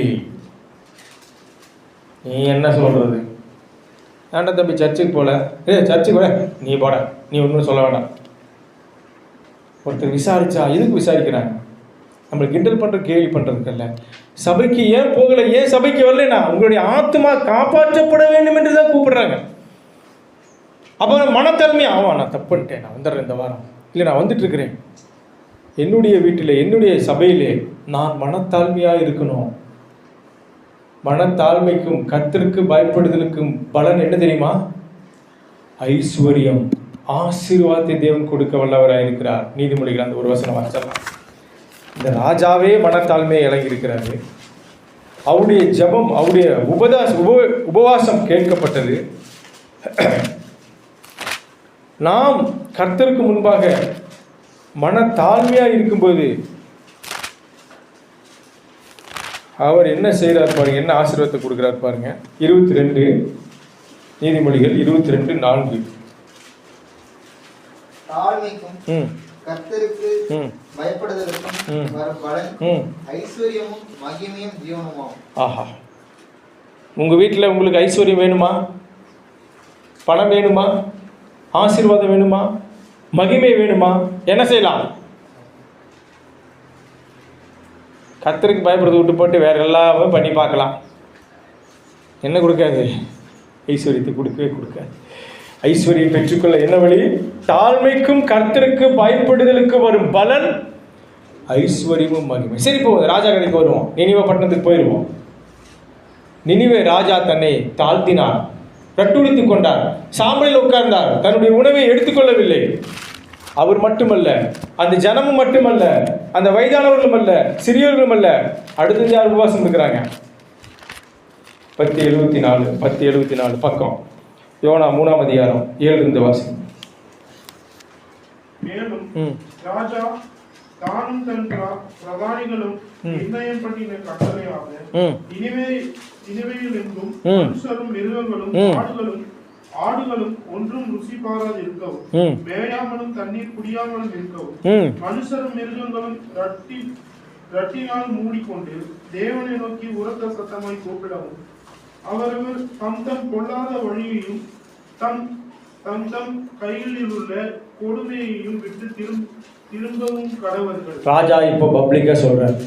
நீ என்ன சொல்றது? ஏன்டா தம்பி சர்ச்சுக்கு போல? சர்ச்சுக்கு போல, நீ போட, நீ ஒன்றும் சொல்ல வேண்டாம். ஒருத்தர் விசாரிச்சா எதுக்கு விசாரிக்கிறாங்க? நம்மளுக்கு கிண்டல் பண்ணுற கேள்வி பண்ணுறதுக்கல்ல. சபைக்கு ஏன் போகலை, ஏன் சபைக்கு வரலைன்னா உங்களுடைய ஆத்மா காப்பாற்றப்பட வேண்டும் என்று தான் கூப்பிடுறாங்க. அப்போ மனத்தன்மையா, நான் தப்பு பண்ணிட்டேன், நான் வந்துடுறேன் இந்த வாரம், இல்லை நான் வந்துட்டு இருக்கிறேன். என்னுடைய வீட்டில் என்னுடைய சபையிலே நான் மனத்தாழ்மையாக இருக்கணும். மனத்தாழ்மைக்கும் கர்த்தருக்கு பயப்படுதலுக்கும் பலன் என்ன தெரியுமா? ஐஸ்வர்யம், ஆசீர்வாதத்தை தேவன் கொடுக்க வல்லவராக இருக்கிறார். நீதிமொழிகள் அந்த ஒரு வசனம் வாசிக்கலாம். இந்த ராஜாவே மனத்தாழ்மையை இறங்கியிருக்கிறாரு. அவருடைய ஜெபம், அவருடைய உபவாசம் கேட்கப்பட்டது. நாம் கர்த்தருக்கு முன்பாக மனத்தாழ்மையாக இருக்கும்போது அவர் என்ன செய்கிறார் பாருங்க, என்ன ஆசீர்வாதத்தை கொடுக்குறார் பாருங்க. 22 நீதிமொழிகள் 22:4. தாழ்மைக்கும் கர்த்தருக்கு பயப்படுதலுக்கும் வரும் பலன் ஐஸ்வர்யமும் மகிமையும் ஜீவனமும். ஆஹா, உங்க வீட்டில் உங்களுக்கு ஐஸ்வர்யம் வேணுமா? பணம் வேணுமா? ஆசீர்வாதம் வேணுமா? மகிமை வேணுமா? என்ன செய்யலாம்? கர்த்தருக்கு பயப்படுறதை விட்டு போட்டு வேற எல்லாமே பண்ணி பார்க்கலாம். என்ன கொடுக்காது? ஐஸ்வர்யத்தை கொடுக்கவே கொடுக்காது. ஐஸ்வர்யம் பெற்றுக்கொள்ள என்ன வழி? தாழ்மைக்கும் கர்த்தருக்கு பயப்படுதலுக்கு வரும் பலன் ஐஸ்வர்யமும் மகிமை. சரி, போகுது ராஜா கதைக்கு வருவோம். நினிவே பட்டணத்துக்கு போயிடுவோம். நினிவே ராஜா தன்னை தாழ்த்தினார், ரட்டுடித்துக் கொண்டார், சாம்பலில் உட்கார்ந்தார், தன்னுடைய உணவை எடுத்துக்கொள்ளவில்லை. அவர் மட்டுமல்ல, அந்த ஜனமும் மட்டுமல்ல, அந்த வயதானவர்களும் அல்ல, சிறியவர்களும் அல்ல. அடுத்தது யார் உபவாசம் இருக்கிறாங்க? 10:74 பக்கம், யோனா 3ஆம் அதிகாரம் 7 வாசம். மேலும் ராஜா தானும் தன் பிரதானிகளும் நிர்ணயம் பண்ணின கட்டளையாக நினிவேயில் எங்கும் மனுஷரும் மிருகங்களும் ஆடுகளும் ஒன்றும் ருசி பாராது இருக்கவும், மேயாமலும் தண்ணீர் குடியாமலும் இருக்கவும், மனுஷரும் மிருகங்களும் ரட்டினால் மூடிக்கொண்டு தேவனை நோக்கி உரத்த சத்தமாய் கூப்பிடவும், அவர்கள் தம் பொல்லாத வழியையும் தம் கையில் உள்ள கொடுமையையும் விட்டு திரும்பவும் கடவர்கள். ராஜா இப்போ பப்ளிக்கா சொல்றார்,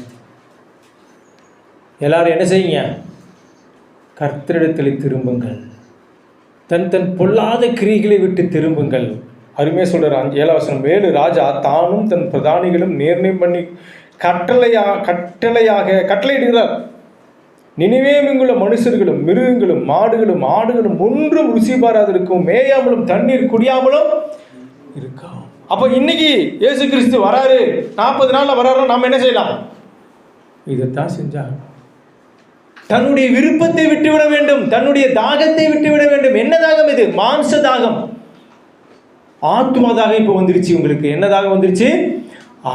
எல்லாரும் என்ன செய்யுங்க? கர்த்தரிடத்தில் திரும்புங்கள், தன் பொல்லாத கிரியைகளை விட்டு திரும்புங்கள். அருமையாக சொல்கிறார் 7ஆம் வசனம். மேலும் ராஜா தானும் தன் பிரதானிகளும் நிர்ணயம் பண்ணி கட்டளையிடுகிறார். நினிவேயில் எங்குள்ள மனுஷர்களும் மிருகங்களும் மாடுகளும் ஆடுகளும் ஒன்றும் ருசி பாராதிருக்கும், மேயாமலும் தண்ணீர் குடியாமலும் இருக்கும். அப்போ இன்னைக்கு இயேசு கிறிஸ்து வராரு, 40 நாள்ல வராரு. நாம் என்ன செய்யலாம்? இதைத்தான் செஞ்சார். தன்னுடைய விருப்பத்தை விட்டுவிட வேண்டும், தன்னுடைய தாகத்தை விட்டுவிட வேண்டும். என்ன தாகம் இது? மாம்ச தாகம். ஆத்மா தாகம் இப்போ வந்துருச்சு. உங்களுக்கு என்ன தாகம் வந்துருச்சு?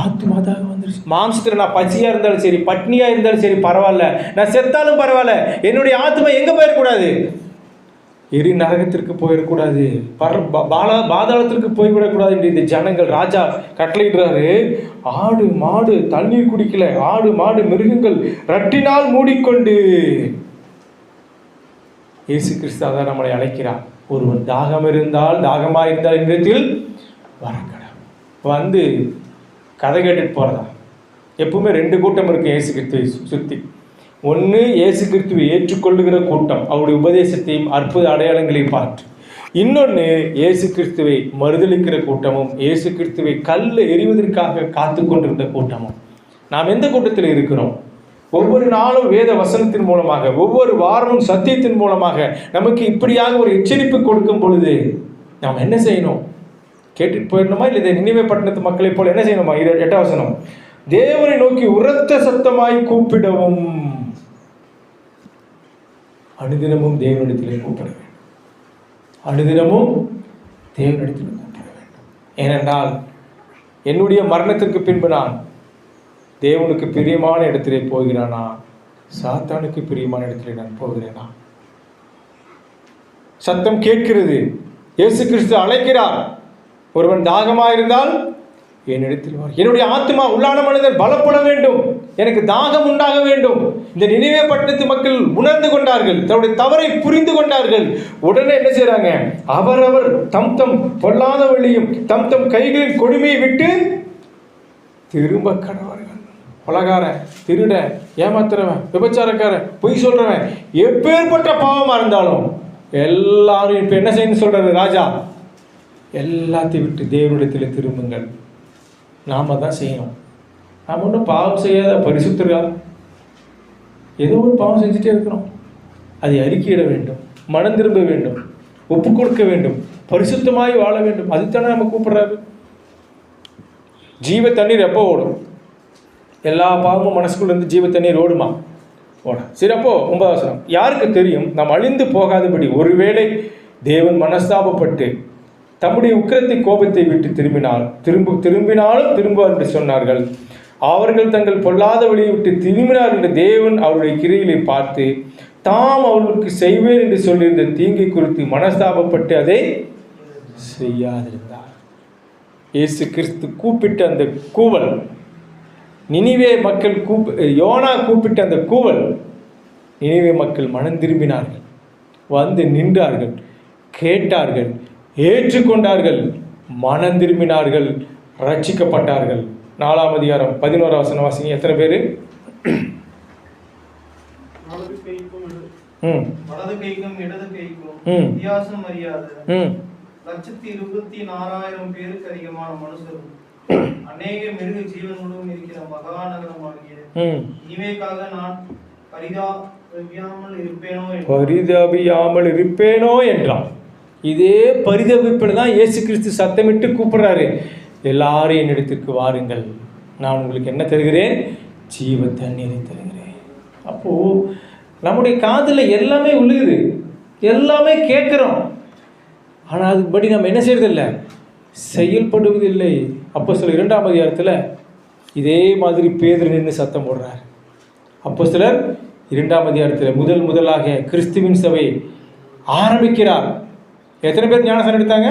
ஆத்மா தாகம் வந்துருச்சு. மாம்சத்தில் நான் பசியா இருந்தாலும் சரி, பட்னியா இருந்தாலும் சரி பரவாயில்ல, நான் செத்தாலும் பரவாயில்ல, என்னுடைய ஆத்மா எங்க போயிடக்கூடாது? எரி நரகத்திற்கு போயிடக்கூடாது, பாதாளத்திற்கு போய்விடக்கூடாது என்று இந்த ஜனங்கள் ராஜா கட்டளையிடுறாரு. ஆடு மாடு தண்ணீர் குடிக்கல, ஆடு மாடு மிருகங்கள் ரட்டினால் மூடிக்கொண்டு. இயேசு கிறிஸ்து அதான் நம்மளை அழைக்கிறார். ஒருவன் தாகமாக இருந்தால் இடத்தில் வரக்கடா வந்து கதை கேட்டுட்டு போகிறதா. எப்பவுமே 2 கூட்டம் இருக்கு இயேசு கிறிஸ்துவை சுற்றி. ஒன்று இயேசு கிறிஸ்துவை ஏற்றுக்கொள்ளுகிற கூட்டம், அவருடைய உபதேசத்தையும் அற்புத அடையாளங்களையும் பார்த்து. இன்னொன்று இயேசு கிறிஸ்துவை மறுதலிக்கிற கூட்டமும், இயேசு கிறிஸ்துவை கல்ல எறிவதற்காக காத்து கொண்டிருந்த கூட்டமும். நாம் எந்த கூட்டத்தில் இருக்கிறோம்? ஒவ்வொரு நாளும் வேத வசனத்தின் மூலமாக, ஒவ்வொரு வாரமும் சத்தியத்தின் மூலமாக நமக்கு இப்படியாக ஒரு எச்சரிப்பு கொடுக்கும் பொழுது நாம் என்ன செய்யணும்? கேட்டுட்டு போயிடணுமா? இல்லை இதை நினைவே பட்டணத்து மக்களை போல என்ன செய்யணுமா? 8ஆம் வசனம், தேவனை நோக்கி உரத்த சத்தமாய் கூப்பிடவும். அனுதினமும் தேவனிடத்திலே கூப்பிட வேண்டும். அனுதினமும் தேவனிடத்திலே கூப்பிட வேண்டும். ஏனென்றால் என்னுடைய மரணத்திற்கு பின்பு நான் தேவனுக்கு பிரியமான இடத்திலே போகிறானா, சாத்தானுக்கு பிரியமான இடத்திலே நான் போகிறேனா? சத்தம் கேட்கிறது. இயேசு கிறிஸ்து அழைக்கிறார். ஒருவன் தாகமாக இருந்தால் என்னிடத்தில் வா. என்னுடைய ஆத்மா உள்ளான மனிதன் பலப்பட வேண்டும், எனக்கு தாகம் உண்டாக வேண்டும். இந்த நினைவே பட்டணத்து மக்கள் உணர்ந்து கொண்டார்கள், தன்னுடைய தவறை புரிந்து கொண்டார்கள். உடனே என்ன செய்றாங்க? அவரவர் தம் தம் பொல்லாத வழியும் தம் தம் கைகளின் கொடுமையை விட்டு திரும்ப கடவார்கள். கொலைகாரன், திருடன், ஏமாத்துறவன், விபச்சாரக்காரன், பொய் சொல்றவன், எப்பேற்பட்ட பாவமா இருந்தாலும் எல்லாரும் இப்ப என்ன செய்யணும்னு சொல்றாரு ராஜா? எல்லாத்தையும் விட்டு தேவனிடத்தில் திரும்புங்கள். நாம தான் செய்யணும். நாம் ஒன்றும் பாவம் செய்யாத பரிசுத்தரா, ஏதோ ஒரு பாவம் செஞ்சுட்டே இருக்கிறோம். அதை அறிக்கையிட வேண்டும், மனம் திரும்ப வேண்டும், ஒப்பு கொடுக்க வேண்டும், பரிசுத்தமாய் வாழ வேண்டும். அதுதானே நம்ம கூப்பிடுறாரு. ஜீவ தண்ணீர் எப்போ ஓடும்? எல்லா பாவமும் மனசுக்குள்ள இருந்து ஜீவ தண்ணீர் ஓடுமா? ஓட. சரி, அப்போ 9ஆம் வசனம், யாருக்கு தெரியும் நாம் அழிந்து போகாதபடி ஒருவேளை தேவன் மனஸ்தாபப்பட்டு தம்முடைய உக்கிரத்தை கோபத்தை விட்டு திரும்பினாலும் திரும்புவார் என்று சொன்னார்கள். அவர்கள் தங்கள் பொல்லாத வழியை விட்டு திரும்பினார் என்று தேவன் அவருடைய கிரியைகளை பார்த்து தாம் அவர்களுக்கு செய்வேன் என்று சொல்லியிருந்த தீங்கை குறித்து மனஸ்தாபப்பட்டு அதை செய்யாதிருந்தார். இயேசு கிறிஸ்து கூப்பிட்ட அந்த கூவல், நினிவே மக்கள் யோனா கூப்பிட்ட அந்த கூவல், நினிவே மக்கள் மனம் திரும்பினார்கள், வந்து நின்றார்கள், கேட்டார்கள், ஏற்றுக்கொண்டார்கள், மனம் திரும்பினார்கள், ரட்சிக்கப்பட்டார்கள். 4ஆம் அதிகாரம் 11ஆம் வசனம் வாசிங்க. எத்தனை பேர்? வலது கைக்கும் இடது கைக்கும் வித்தியாசம் அறியாத 1,24,000 பேருக்கு அதிகமான மனுஷரும் அநேக மிருக ஜீவன்களும் இருக்கிற மகாநகரமாகிய நினிவேக்காக நான் பரிதபியாமல் இருப்பேனோ என்றான். இதே பரிதபிப்பில் தான் இயேசு கிறிஸ்து சத்தமிட்டு கூப்பிடுறாரு, எல்லாரும் என்னிடத்திற்கு வாருங்கள், நான் உங்களுக்கு என்ன தருகிறேன்? ஜீவ தண்ணீரை தருகிறேன். அப்போது நம்முடைய காதில் எல்லாமே விழுகுது, எல்லாமே கேட்குறோம். ஆனால் அதுபடி நம்ம என்ன செய்யறதில்லை, செயல்படுவதில்லை. அப்போஸ்தலர் 2ஆம் அதிகாரத்தில் இதே மாதிரி பேதுரு நின்று சத்தம் போடுறார். அப்போஸ்தலர் 2ஆம் அதிகாரத்தில் முதலாக கிறிஸ்துவின் சபை ஆரம்பிக்கிறார். எத்தனை பேர் ஞானஸ்நானம் எடுத்தாங்க?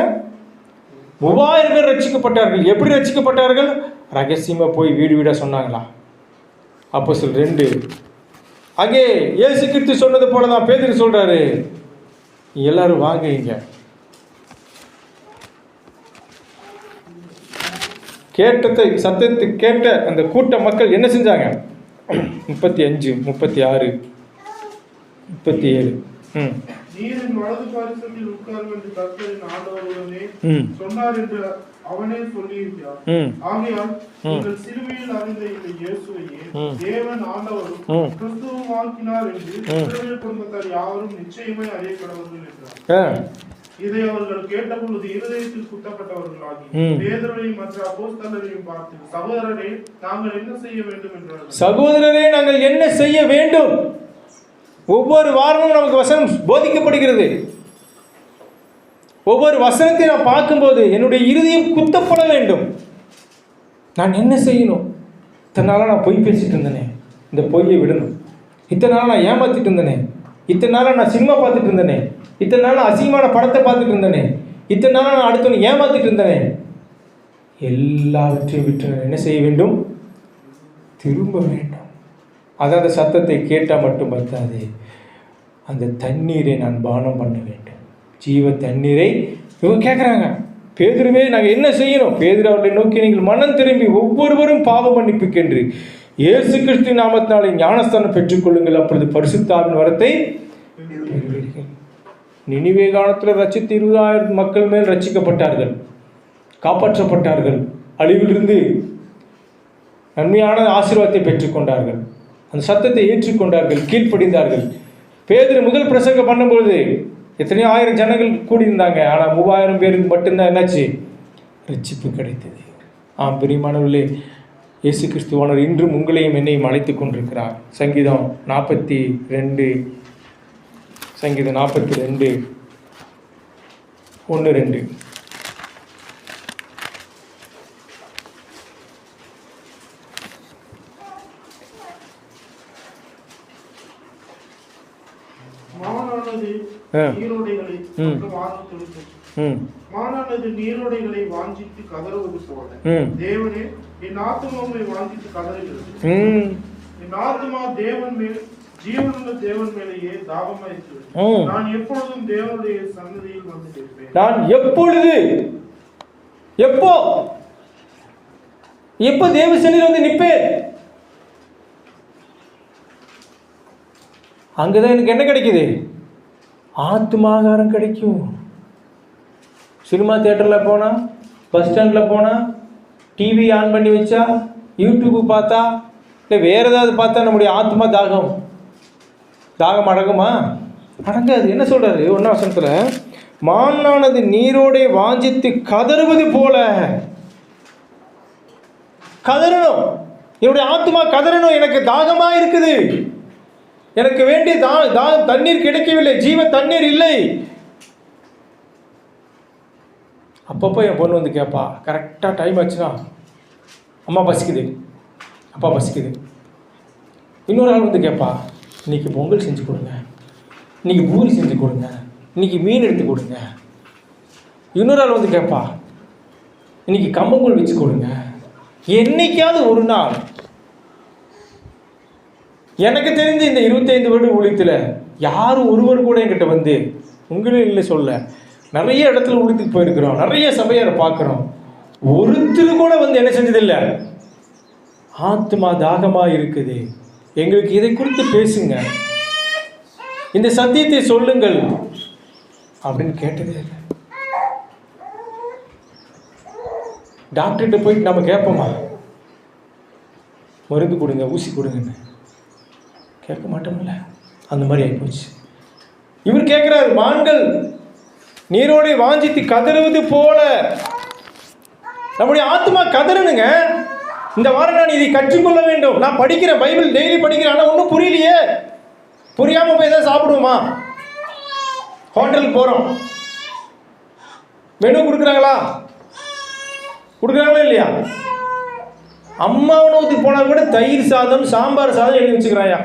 3000 பேர் ரட்சிக்கப்பட்டார்கள். எப்படி ரட்சிக்கப்பட்டார்கள்? ரகசியமாக போய் வீடு வீடாக சொன்னாங்களா? அப்போஸ்தலர் 2. அங்கே இயேசு கிறிஸ்து சொன்னது போல தான் பேதுரு சொல்றாரு, எல்லாரும் வாங்க இங்க. சத்தத்தை கேட்ட அந்த கூட்ட மக்கள் என்ன செஞ்சாங்க? 35, 36, 37. நீரின் வலது பாரிசத்தில் உட்காரும் என்று கர்த்தரின் ஆண்டவருடனே சொன்னார் என்று அவனே சொல்லியிருக்கிறார். ஆகையால் நீங்கள் சிலுவையில் அறிந்த இந்த இயேசுவையே தேவன் ஆண்டவரும் கிறிஸ்துவும் ஆக்கினார் என்று இஸ்ரவேல் குடும்பத்தார் யாவரும் நிச்சயமாய் அறிய கடவர்கள் என்றார். இதை அவர்கள் கேட்டபொழுது இருதயத்தில் குத்தப்பட்டவர்களாகி பேதுருவையும் மற்ற அப்போஸ்தலரையும் பார்த்து, சகோதரரே நாங்கள் என்ன செய்ய வேண்டும் என்றார்கள். சகோதரரே நாங்கள் என்ன செய்ய வேண்டும்? ஒவ்வொரு வாரமும் நமக்கு வசனம் போதிக்கப்படுகிறது. ஒவ்வொரு வசனத்தை நான் பார்க்கும்போது என்னுடைய இருதயம் குத்தப்பட வேண்டும். நான் என்ன செய்யணும்? இத்தனை நாளாக நான் பொய் பேசிட்டு இருந்தேனே, இந்த பொய்யை விடணும். இத்தனை நாளாக நான் ஏமாத்திட்டு இருந்தேனே, இத்தனை நாளாக நான் சினிமா பார்த்துட்டு இருந்தேனே, இத்தனை நாள் நான் அசிங்கமான படத்தை பார்த்துட்டு இருந்தேனே, இத்தனை நாள் நான் அடுத்தவனை ஏமாத்திட்டு இருந்தேனே, எல்லாவற்றையும் விட்டு நான் என்ன செய்ய வேண்டும்? திரும்ப வேண்டும். அதான் அந்த சத்தத்தை கேட்டால் மட்டும் பத்தாது, அந்த தண்ணீரை நான் பானம் பண்ண வேண்டும். ஜீவ தண்ணீரை இவங்க கேட்குறாங்க. பேதுருவே நாங்கள் என்ன செய்யணும்? பேதுரு அவர்களை நோக்கி, நீங்கள் மனம் திரும்பி ஒவ்வொருவரும் பாவ மன்னிப்புக்கென்று இயேசு கிறிஸ்து நாமத்தினாலே ஞானஸ்தானம் பெற்றுக்கொள்ளுங்கள், அப்பொழுது பரிசுத்த ஆவியின் வரத்தை பெறுவீர்கள். நினிவே காலத்தில் ரட்சித்து 20,000 மக்கள் மேல் ரட்சிக்கப்பட்டார்கள், காப்பாற்றப்பட்டார்கள், அழிவிலிருந்து நன்மையான ஆசீர்வாதத்தை பெற்றுக்கொண்டார்கள், அந்த சத்தத்தை ஏற்றுக்கொண்டார்கள், கீழ்ப்படிந்தார்கள். பேதுரு முதல் பிரசங்கம் பண்ணும்பொழுது எத்தனையோ 1000 ஜனங்கள் கூடியிருந்தாங்க. ஆனால் 3000 பேருக்கு மட்டும்தான் என்னாச்சு? ரட்சிப்பு கிடைத்தது. பிரியமானவர்களே, இயேசு கிறிஸ்துவானவர் இன்றும் உங்களையும் என்னையும் அழைத்து கொண்டிருக்கிறார். சங்கீதம் 42 1-2. மானானது நீரோடைகளை வாஞ்சித்து கதறுவது போல தேவனே என் ஆத்துமாவை வாஞ்சித்து கதறுகிறது. என் ஆத்துமா தேவன் மேல், ஜீவனுள்ள தேவன் மேலேயே தாகமா இருக்கிறது. நான் எப்பொழுதும் தேவனுடைய சன்னதியில் வந்து நிற்பேன். நான் எப்போ தேவ சன்னதியில் வந்து நிற்பேன். அங்கதான் எனக்கு என்ன கிடைக்குது? ஆத்மாகாரம் கிடைக்கும். சினிமா தியேட்டரில் போனால், பஸ் ஸ்டாண்டில் போனால், டிவி ஆன் பண்ணி வச்சா, யூடியூப்பு பார்த்தா, இல்லை வேறு ஏதாவது பார்த்தா நம்முடைய ஆத்மா தாகம் அடங்குமா? அடங்காது. என்ன சொல்கிறாரு 1 வசனத்தில்? மானானது நீரோடை வாஞ்சித்து கதறுவது போல கதறணும். என்னுடைய ஆத்மா கதறணும். எனக்கு தாகமாக இருக்குது, எனக்கு வேண்டிய தண்ணீர் கிடைக்கவில்லை, ஜீவ தண்ணீர் இல்லை. அப்பப்போ என் பொண்ணு வந்து கேட்பா, கரெக்டாக டைம் ஆச்சுன்னா, அம்மா பசிக்குது, அப்பா பசிக்குது. இன்னொரு ஆள் வந்து கேட்பா, இன்றைக்கி பொங்கல் செஞ்சு கொடுங்க, இன்றைக்கி பூரி செஞ்சு கொடுங்க, இன்றைக்கி மீன் எடுத்து கொடுங்க. இன்னொரு ஆள் வந்து கேட்பா, இன்றைக்கி கம்மங்கூழ் வச்சு கொடுங்க. என்னைக்காவது ஒரு நாள், எனக்கு தெரிஞ்சு இந்த 25 வருட ஊழியத்தில் யாரும் ஒருவர் கூட என்கிட்ட வந்து, உங்களும் இல்லை சொல்ல, நிறைய இடத்துல ஊழியத்துக்கு போயிருக்கிறோம், நிறைய சபையாரை பார்க்குறோம், ஒருத்தர் கூட வந்து என்ன செஞ்சதில்லை, ஆத்மா தாகமாக இருக்குது, எங்களுக்கு இதை குறித்து பேசுங்க, இந்த சத்தியத்தை சொல்லுங்கள் அப்படின்னு கேட்டதே இல்லை. டாக்டர்கிட்ட போயிட்டு நம்ம கேட்போமா, மருந்து கொடுங்க, ஊசி கொடுங்கன்னு கேட்க மாட்டோம்ல. அந்த மாதிரி ஆகிப்போச்சு. இவர் கேட்குறாரு, மான்கள் நீரோடை வாஞ்சித்து கதறுவது போல நம்முடைய ஆத்மா கதறணுங்க. இந்த வாரம் நான் இதை கற்றுக்கொள்ள வேண்டும். நான் படிக்கிறேன், பைபிள் டெய்லி படிக்கிறேன், ஆனால் ஒன்றும் புரியலையே. புரியாமல் போய் எதாவது சாப்பிடுவோமா? ஹோட்டலுக்கு போகிறோம், மெனு கொடுக்குறாங்களா? கொடுக்குறாங்களா இல்லையா? அம்மா உணவுக்கு போனால் கூட தயிர் சாதம், சாம்பார் சாதம் எழுதி வச்சுக்கிறாயா.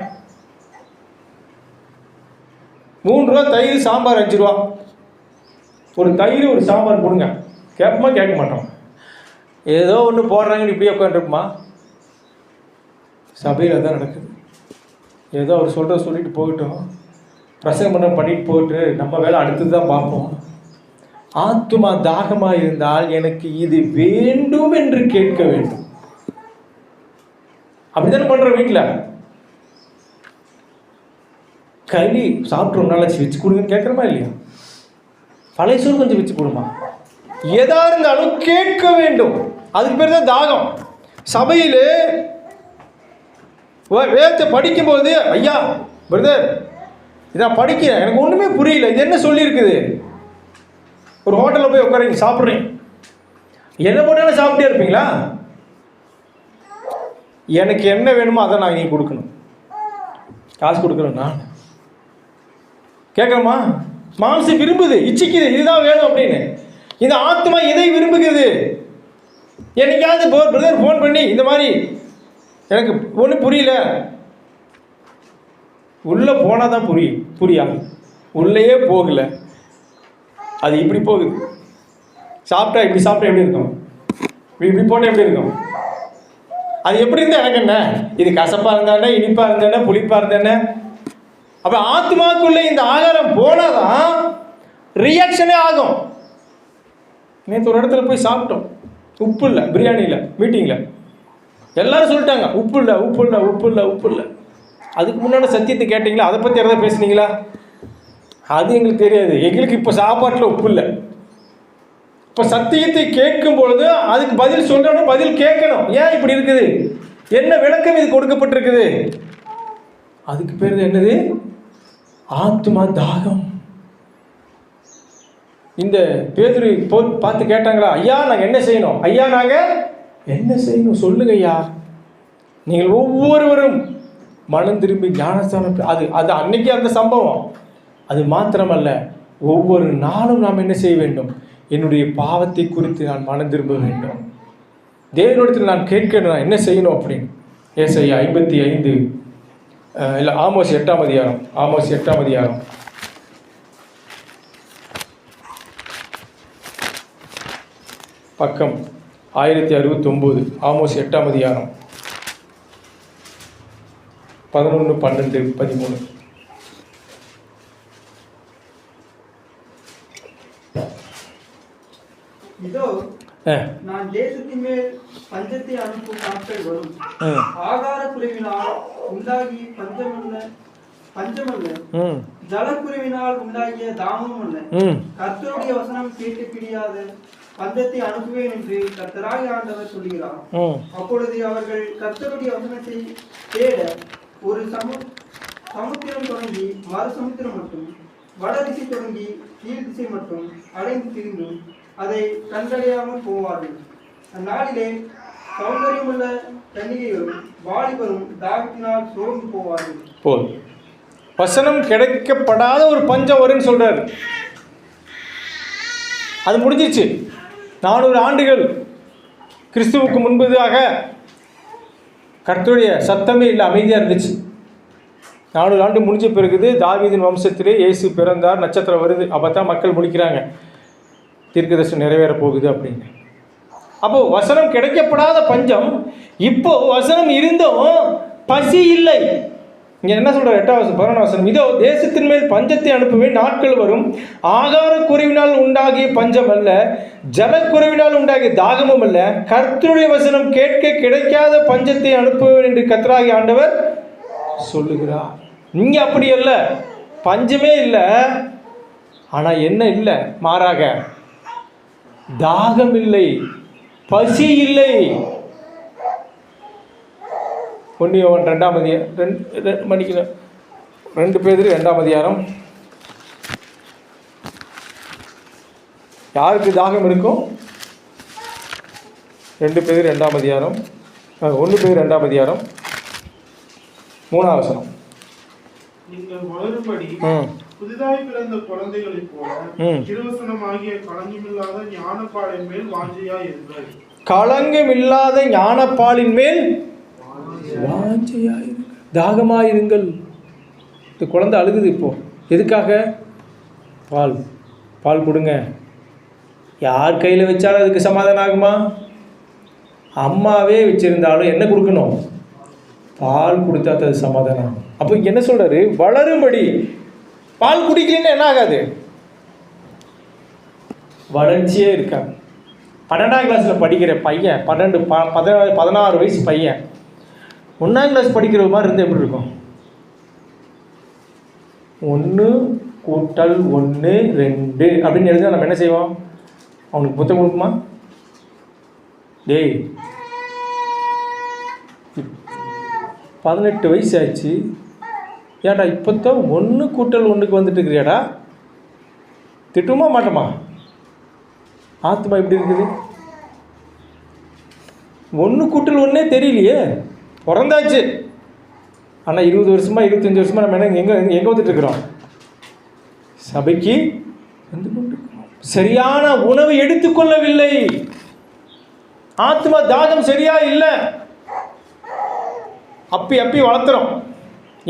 3 ரூபா தயிர், சாம்பார் 5 ரூபா. ஒரு தயிர் ஒரு சாம்பார் கொடுங்க, கேட்போமா? கேட்க மாட்டோம். ஏதோ ஒன்று போடுறாங்கன்னு இப்படியே உட்காந்துருக்குமா? சபையில் தான் நடக்குது. ஏதோ அவர் சொல்லிட்டு போயிட்டோம், பிரசங்கம் பண்ணிட்டு போயிட்டு நம்ம வேலை அடுத்தது தான் பார்ப்போம். ஆத்துமா தாகமாக இருந்தால் எனக்கு இது வேண்டும் என்று கேட்க வேண்டும். அப்படித்தானே பண்ற வீட்டில். களி சாப்பிட்டு நல்லா வச்சு கொடுங்கன்னு கேட்குறமா இல்லையா? பழைய சோறு கொஞ்சம் வச்சு கொடுமா. எதா இருந்தாலும் கேட்க வேண்டும். அதுக்கு பேர் தான் தாகம். சபையில் வேதத்தை படிக்கும்போது, ஐயா பிரதர் இதான் படிக்கிறேன், எனக்கு ஒன்றுமே புரியல, இது என்ன சொல்லியிருக்குது. ஒரு ஹோட்டலில் போய் உட்காரீங்க, சாப்பிட்றீங்க, என்ன போட்டாலும் சாப்பிட்டே இருப்பீங்களா? எனக்கு என்ன வேணுமோ அதை நான் நீ கொடுக்கணும், காசு கொடுக்கணும். நான் கேட்குறேம்மா, மாம்சம் விரும்புது, இச்சிக்குது, இதுதான் வேணும் அப்படின்னு. இந்த ஆத்மா எதை விரும்புகிறது? என்னைக்காவது பிரதர் ஃபோன் பண்ணி இந்த மாதிரி எனக்கு ஒன்றும் புரியல, உள்ளே போனால் தான் புரியாது, உள்ளேயே போகலை. அது இப்படி போகுது. சாப்பிட்டா இப்படி சாப்பிட்டா எப்படி இருக்கும், இப்படி போட்டால் எப்படி இருக்கும்? அது எப்படி இருந்தால் எனக்கு என்ன, இது கசப்பாக இருந்தானே, இனிப்பாக இருந்தானே, புளிப்பாக இருந்தானே. அப்போ ஆத்மாக்குள்ளே இந்த ஆகாரம் போனாதான் ரியாக்ஷனே ஆகும். நேற்று ஒரு இடத்துல போய் சாப்பிட்டோம், உப்பு இல்லை, பிரியாணியில் மீட்டிங்கில் எல்லாரும் சொல்லிட்டாங்க உப்பு இல்லை உப்பு இல்லை உப்பு இல்லை உப்பு இல்லை. அதுக்கு முன்னாடி சத்தியத்தை கேட்டிங்களா, அதை பற்றி எதாவது பேசுனீங்களா? அது எங்களுக்கு தெரியாது. எங்களுக்கு இப்போ சாப்பாட்டில் உப்பு இல்லை. இப்போ சத்தியத்தை கேட்கும் பொழுது அதுக்கு பதில் சொல்றோம், பதில் கேட்கணும். ஏன் இப்படி இருக்குது, என்ன விளக்கம் இது கொடுக்கப்பட்டிருக்குது? அதுக்கு பேர் என்னது? ஆத்மா தாகம். இந்த பேதுரு பார்த்து கேட்டாங்களா, ஐயா நாங்கள் என்ன செய்யணும்? ஐயா நாங்கள் என்ன செய்யணும் சொல்லுங்க ஐயா. நீங்கள் ஒவ்வொருவரும் மனம் திரும்பி ஞானஸ்தானம். அது அன்னைக்கு அந்த சம்பவம். அது மாத்திரமல்ல, ஒவ்வொரு நாளும் நாம் என்ன செய்ய வேண்டும்? என்னுடைய பாவத்தை குறித்து நான் மனம் திரும்ப வேண்டும். தேவனிடத்தில் நான் கேட்கணும், நான் என்ன செய்யணும் அப்படின்னு. ஏசாயா 55 இல்லை ஆமோஸ் 8ஆம் அதிகாரம், ஆமோஸ் 8ஆம் அதிகாரம் பக்கம் 1069. ஆமோஸ் 8ஆம் அதிகாரம் 11, 12, 13. இதோ நான் தேசத்தின் மேல் பஞ்சத்தை அனுப்பும் நாட்கள் வரும். ஆகார குறைவினால் உண்டாகிய பஞ்சமல்ல, ஜலக்குறைவினால் உண்டாகிய தாமமும் அல்ல. கர்த்தருடைய வசனம் கேட்டு பிடியாத பஞ்சத்தை அனுப்புவேன் என்று கர்த்தராகிய ஆண்டவர் சொல்லுகிறார். அப்பொழுது அவர்கள் கர்த்தருடைய வசனத்தை தேட ஒரு சமுத்திரம் தொடங்கி மறு சமுத்திரம் மட்டும், வடதிசை தொடங்கி கீழ் திசை மட்டும் அலைந்து திரிந்தும் அதை கண்டறியாமல் போவார்கள். அந்நாளிலே சௌந்தரியமுள்ள கன்னிகைகளும் வாலிபரும் தாகத்தினால் சோர்ந்து போவார்கள். போல் வசனம் கிடைக்கப்படாத ஒரு பஞ்சம் வரும்னு சொல்றாரு. அது முடிஞ்சிச்சு. 400 ஆண்டுகள் கிறிஸ்துவுக்கு முன்பதாக கர்த்தருடைய சத்தமே இல்லை, அமைதியாக இருந்துச்சு. 400 ஆண்டு முடிஞ்ச பிறகுது தாவீதின் வம்சத்திலே இயேசு பிறந்தார், நட்சத்திரம் வருது. அப்போ தான் மக்கள் முடிக்கிறாங்க, தீர்க்கதரிசனம் நிறைவேற போகுது அப்படின்னு. அப்போது வசனம் கிடைக்கப்படாத பஞ்சம். இப்போ வசனம் இருந்தும் பசி இல்லை. இங்கே என்ன சொல்கிறார்? 8ஆம் 11ஆம் வசனம், இதோ தேசத்தின் மேல் பஞ்சத்தை அனுப்புவேன், நாட்கள் வரும், ஆகார குறைவினால் உண்டாகிய பஞ்சம் அல்ல, ஜலக்குறைவினால் உண்டாகிய தாகமும் அல்ல, கர்த்தருடைய வசனம் கேட்க கிடைக்காத பஞ்சத்தை அனுப்புவேன் என்று கர்த்தராகிய ஆண்டவர் சொல்லுகிறார். இங்கே அப்படி அல்ல, பஞ்சமே இல்லை. ஆனால் என்ன இல்லை? மாறாக தாகம் இல்லை, பசி இல்லை. 1 யோவான் 2ஆம் அதிகாரம் 2 பேதுரு 2ஆம் அதிகாரம். யாருக்கு தாகம் இருக்கும்? 2 பேதுரு 2ஆம் அதிகாரம், 1 பேதுரு 2ஆம் அதிகாரம் 3ஆம் வசனம். நீங்கள் வளரும்படி புதிதாய் பிறந்த குழந்தைகளைப் போல திருவசனமாகிய களங்கமில்லாத ஞானப்பாலின் மேல் வாஞ்சையாய் இருங்கள். களங்கமில்லாத ஞானப்பாலின் மேல் வாஞ்சையாயிருங்கள், தாகமாயிருங்கள். இந்த குழந்தை அழுகுது இப்போ. எதுக்காக? பால் பால் கொடுங்க. யார் கையில் வச்சாலும் அதுக்கு சமாதானம் ஆகுமா? அம்மாவே வச்சிருந்தாலும் என்ன கொடுக்கணும்? பால் கொடுத்தா அது சமாதானம். அப்போ என்ன சொல்றாரு? வளரும்படி. பால் குடிக்கலன்னா என்ன ஆகாது? வளர்ச்சியே இருக்காது. 12ஆம் கிளாஸில் படிக்கிற பையன், 16 வயசு பையன் 1ஆம் கிளாஸ் படிக்கிற மாதிரி இருந்து எப்படி இருக்கும்? 1 கூட்டல் 1 2 அப்படின்னு எழுதி நம்ம என்ன செய்வோம்? அவனுக்கு புத்தகம் கொடுக்குமா? டேய் 18 வயசு ஆச்சு, ஏன்டா இப்போத்தான் 1 கூட்டல் 1க்கு வந்துட்டு இருக்கிறியாடா? திட்டுமா மாட்டோமா? ஆத்மா எப்படி இருக்குது? 1 கூட்டல் 1 தெரியலையே, பிறந்தாச்சு. ஆனால் 20 வருஷமா 25 வருஷமா நம்ம எங்கே வந்துட்டு இருக்கிறோம்? சபைக்கு வந்து கொண்டிருக்கிறோம். சரியான உணவு எடுத்துக்கொள்ளவில்லை. ஆத்மா தாகம் சரியா இல்லை. அப்பி வளர்த்துறோம்,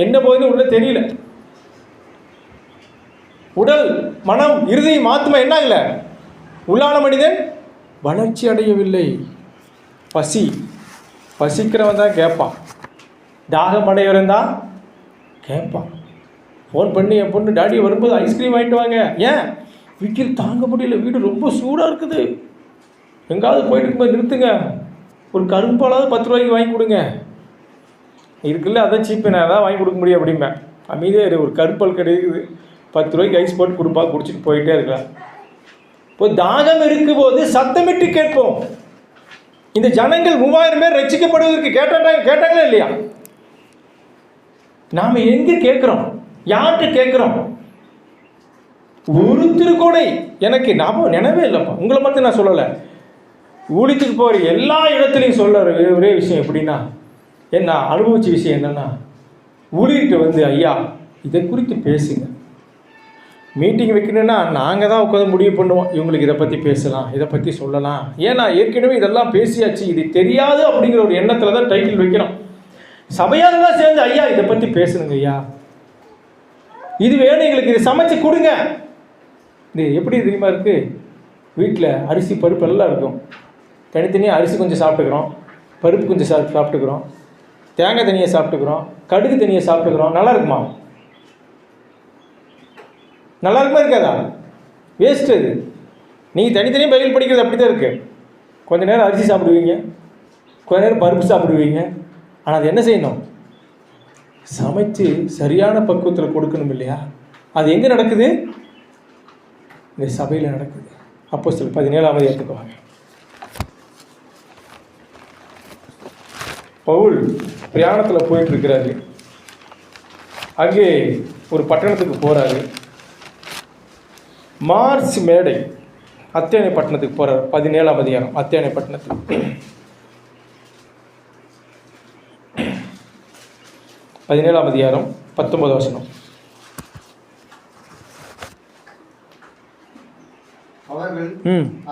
என்ன போகுதுன்னு உள்ள தெரியல. உடல், மனம், இருதயம், ஆத்மா என்ன ஆகல? உள்ளான மனிதன் வளர்ச்சி அடையவில்லை. பசிக்கிறவன் தான் கேட்பான், தாகம் அடையவன் தான் கேட்பான். ஃபோன் பண்ணி என் பொண்ணு டாடி வரும்போது ஐஸ்கிரீம் வாங்கிட்டு வாங்க. ஏன்? வீட்டில் தாங்க முடியல, வீடு ரொம்ப சூடாக இருக்குது, எங்காவது போயிட்டு இருக்கும்போது நிறுத்துங்க, ஒரு கரும்பாலாவது 10 ரூபாய்க்கு வாங்கி கொடுங்க. இருக்குல்ல, அதான் சீப்பு, நான் தான் வாங்கி கொடுக்க முடியும் அப்படிம்பேன். அமைதியாக ஒரு கருப்பால் கிடைக்குது, 10 ரூபாய்க்கு ஐஸ் போட்டு கொடுப்பா, குடிச்சிட்டு போயிட்டே இருக்கலாம். இப்போ தாகம் இருக்கும்போது சத்தமிட்டு கேட்போம். இந்த ஜனங்கள் 3000 பேர் ரட்சிக்கப்படுவதற்கு கேட்டாங்களா இல்லையா? நாம் எங்கே கேட்குறோம்? யார்கிட்ட கேட்குறோம்? ஒரு திருக்கோடை எனக்கு ஞாபகம் நினைவே இல்லைப்பா. உங்களை மட்டும் நான் சொல்லலை, ஊழியத்துக்கு போகிற எல்லா இடத்துலையும் சொல்ல ஒரே விஷயம் எப்படின்னா, என்ன அனுபவிச்ச விஷயம் என்னென்னா, ஊழியர்கிட்ட வந்து ஐயா இதை குறித்து பேசுங்க, மீட்டிங் வைக்கணுன்னா நாங்கள் தான் உட்காந்து முடிவு பண்ணுவோம், இவங்களுக்கு இதை பற்றி பேசலாம், இதை பற்றி சொல்லலாம். ஏன்னா ஏற்கனவே இதெல்லாம் பேசியாச்சு, இது தெரியாது அப்படிங்கிற ஒரு எண்ணத்தில் தான் டைட்டில் வைக்கிறோம். சபையாரெல்லாம் சேர்ந்து ஐயா இதை பற்றி பேசணுங்க ஐயா, இது வேணும் எங்களுக்கு, இது சமைச்சு கொடுங்க. இது எப்படி தெரியுமா இருக்குது? வீட்டில் அரிசி பருப்பு எல்லாம் இருக்கும், தனித்தனியாக அரிசி கொஞ்சம் சாப்பிட்டுக்கிறோம், பருப்பு கொஞ்சம் சாப்பிட்டுக்கிறோம், தேங்காய் தனியாக சாப்பிட்டுக்கிறோம், கடுகு தனியாக சாப்பிட்டுக்கிறோம். நல்லா இருக்குமா? நல்லா இருக்குமா இருக்காதா? வேஸ்ட்டு அது. நீங்கள் தனித்தனியாக பைபிள் படிக்கிறது அப்படி தான் இருக்குது. கொஞ்சம் நேரம் அரிசி சாப்பிடுவீங்க, கொஞ்ச நேரம் பருப்பு சாப்பிடுவீங்க. ஆனால் அது என்ன செய்யணும்? சமைச்சு சரியான பக்குவத்தில் கொடுக்கணும் இல்லையா? அது எங்கே நடக்குது? இந்த சபையில் நடக்குது. அப்போஸ்தலர் 17ஆம் அதிகாரத்துக்கு வாங்க. பவுல் பிரயாணத்தில் போயிட்டுருக்கிறாரு. அங்கே ஒரு பட்டணத்துக்கு போகிறாரு. மார்ஸ் மேடை, அத்தேனை பட்டணத்துக்கு போகிறார். 17ஆம் அதிகாரம், அத்தேனை பட்டணத்துக்கு. 17ஆம் அதிகாரம் 19 வசனம். அவர்கள்